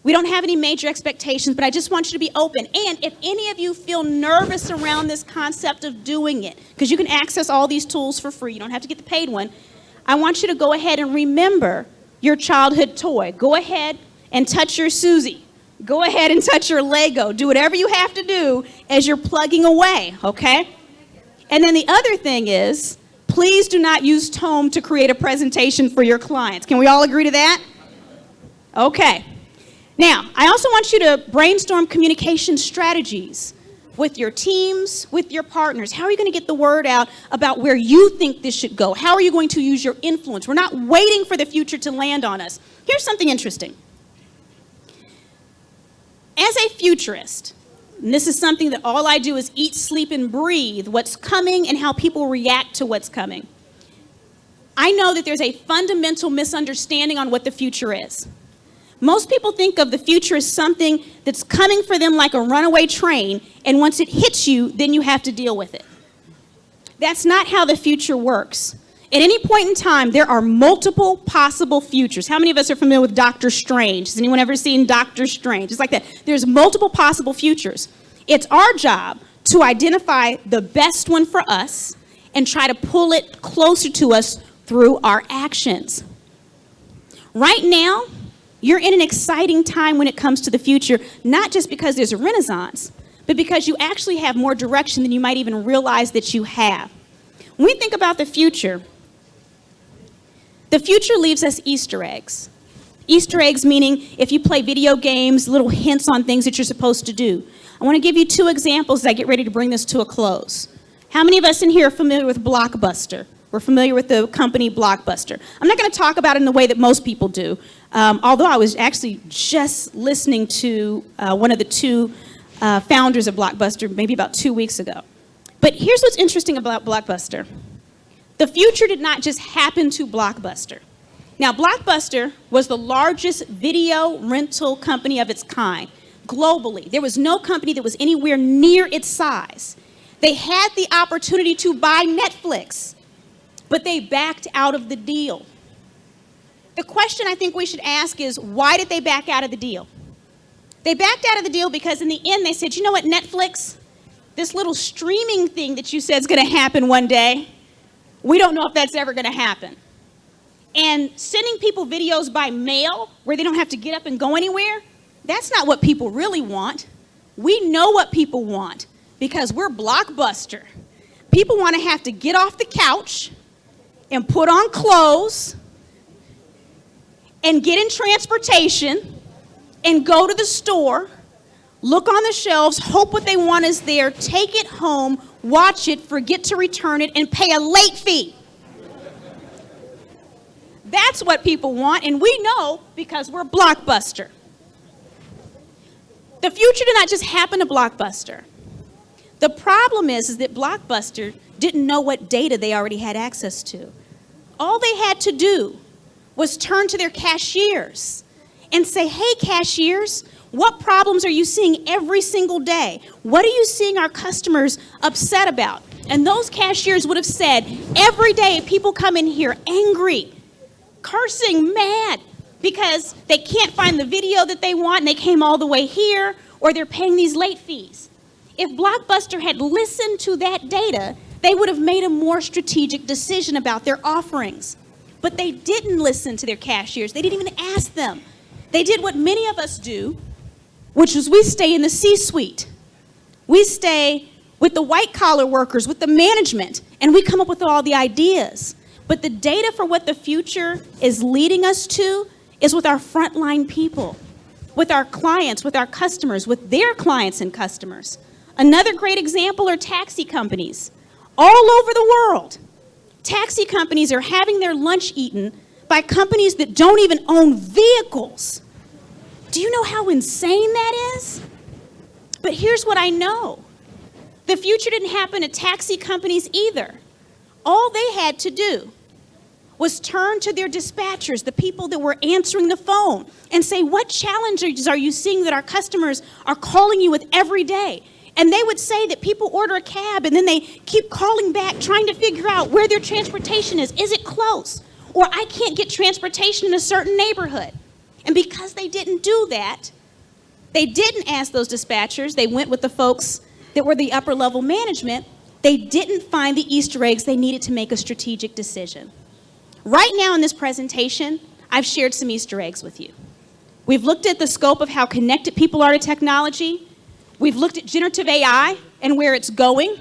We don't have any major expectations, but I just want you to be open. And if any of you feel nervous around this concept of doing it, because you can access all these tools for free, you don't have to get the paid one, I want you to go ahead and remember your childhood toy. Go ahead and touch your Susie. Go ahead and touch your Lego. Do whatever you have to do as you're plugging away, okay? And then the other thing is, please do not use Tome to create a presentation for your clients. Can we all agree to that? Okay. Now, I also want you to brainstorm communication strategies with your teams, with your partners. How are you going to get the word out about where you think this should go? How are you going to use your influence? We're not waiting for the future to land on us. Here's something interesting. As a futurist, and this is something that all I do is eat, sleep, and breathe what's coming and how people react to what's coming. I know that there's a fundamental misunderstanding on what the future is. Most people think of the future as something that's coming for them like a runaway train, and once it hits you, then you have to deal with it. That's not how the future works. At any point in time, there are multiple possible futures. How many of us are familiar with Doctor Strange? Has anyone ever seen Doctor Strange? It's like that. There's multiple possible futures. It's our job to identify the best one for us and try to pull it closer to us through our actions. Right now, you're in an exciting time when it comes to the future, not just because there's a renaissance, but because you actually have more direction than you might even realize that you have. When we think about the future leaves us Easter eggs. Easter eggs meaning if you play video games, little hints on things that you're supposed to do. I want to give you 2 examples as I get ready to bring this to a close. How many of us in here are familiar with Blockbuster? We're familiar with the company Blockbuster. I'm not going to talk about it in the way that most people do, although I was actually just listening to one of the 2 founders of Blockbuster maybe about 2 weeks ago. But here's what's interesting about Blockbuster. The future did not just happen to Blockbuster. Now, Blockbuster was the largest video rental company of its kind globally. There was no company that was anywhere near its size. They had the opportunity to buy Netflix, but they backed out of the deal. The question I think we should ask is, why did they back out of the deal? They backed out of the deal because in the end they said, you know what, Netflix, this little streaming thing that you said is going to happen one day, we don't know if that's ever going to happen. And sending people videos by mail where they don't have to get up and go anywhere, that's not what people really want. We know what people want because we're Blockbuster. People want to have to get off the couch and put on clothes and get in transportation and go to the store, look on the shelves, hope what they want is there, take it home, watch it, forget to return it, and pay a late fee. That's what people want, and we know because we're Blockbuster. The future did not just happen to Blockbuster. The problem is that Blockbuster didn't know what data they already had access to. All they had to do was turn to their cashiers and say, hey, cashiers, what problems are you seeing every single day? What are you seeing our customers upset about? And those cashiers would have said, every day people come in here angry, cursing, mad, because they can't find the video that they want and they came all the way here, or they're paying these late fees. If Blockbuster had listened to that data, they would have made a more strategic decision about their offerings. But they didn't listen to their cashiers. They didn't even ask them. They did what many of us do, which is we stay in the C-suite. We stay with the white-collar workers, with the management, and we come up with all the ideas. But the data for what the future is leading us to is with our frontline people, with our clients, with our customers, with their clients and customers. Another great example are taxi companies. All over the world, taxi companies are having their lunch eaten by companies that don't even own vehicles. Do you know how insane that is? But here's what I know. The future didn't happen to taxi companies either. All they had to do was turn to their dispatchers, the people that were answering the phone, and say, what challenges are you seeing that our customers are calling you with every day? And they would say that people order a cab and then they keep calling back trying to figure out where their transportation is. Is it close? Or I can't get transportation in a certain neighborhood. And because they didn't do that, they didn't ask those dispatchers. They went with the folks that were the upper level management. They didn't find the Easter eggs they needed to make a strategic decision. Right now in this presentation, I've shared some Easter eggs with you. We've looked at the scope of how connected people are to technology. We've looked at generative AI and where it's going.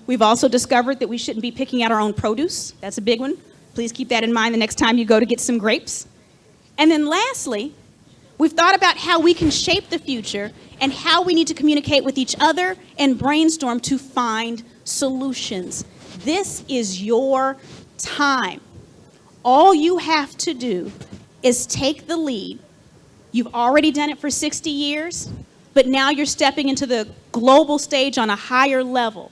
We've also discovered that we shouldn't be picking out our own produce. That's a big one. Please keep that in mind the next time you go to get some grapes. And then lastly, we've thought about how we can shape the future and how we need to communicate with each other and brainstorm to find solutions. This is your time. All you have to do is take the lead. You've already done it for 60 years, but now you're stepping into the global stage on a higher level.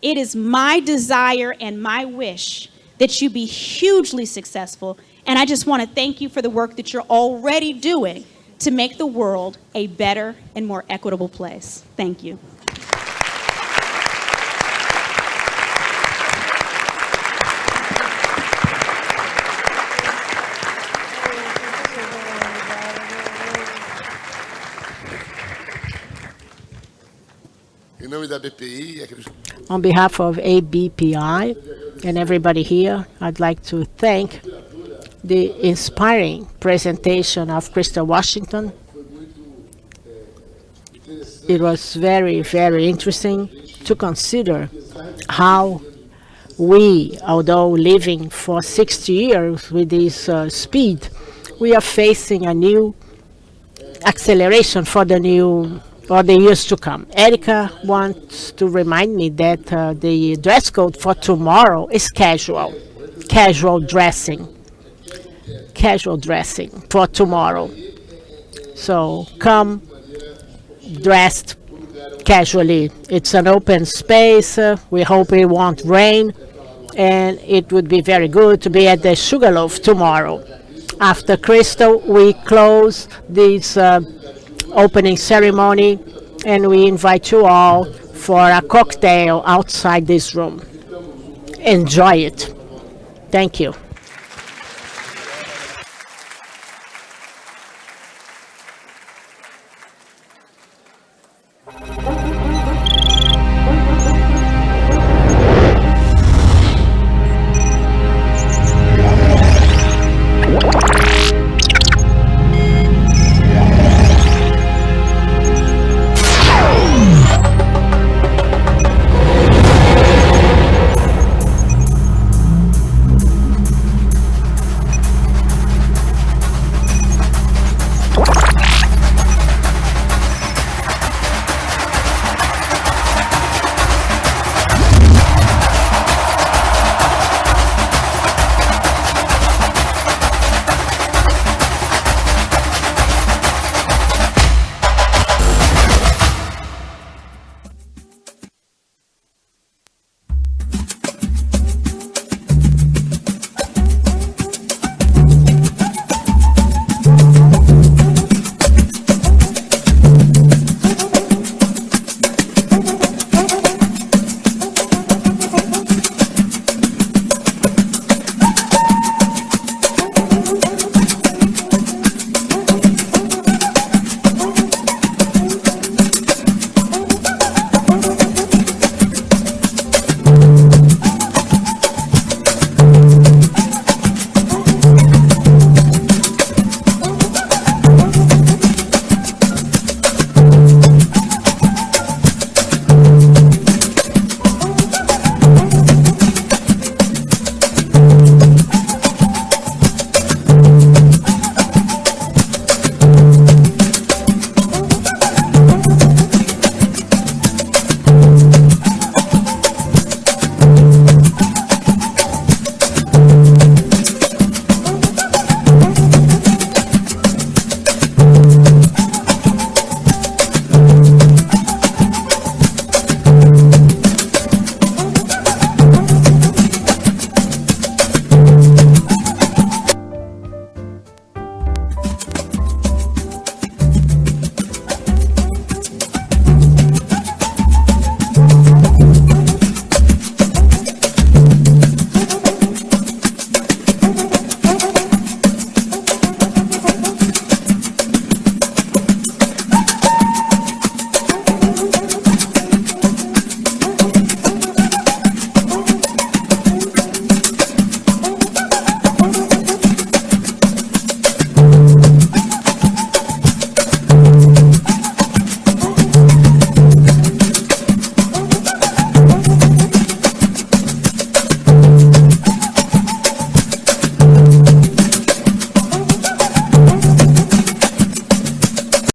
It is my desire and my wish that you be hugely successful, and I just want to thank you for the work that you're already doing to make the world a better and more equitable place. Thank you. On behalf of ABPI and everybody here, I'd like to thank the inspiring presentation of Crystal Washington. It was very, very interesting to consider how we, although living for 60 years with this speed, we are facing a new acceleration for the years to come. Erika wants to remind me that the dress code for tomorrow is casual dressing for tomorrow. So come dressed casually. It's an open space. We hope it won't rain, and it would be very good to be at the Sugarloaf tomorrow. After Crystal, we close this opening ceremony, and we invite you all for a cocktail outside this room. Enjoy it. Thank you.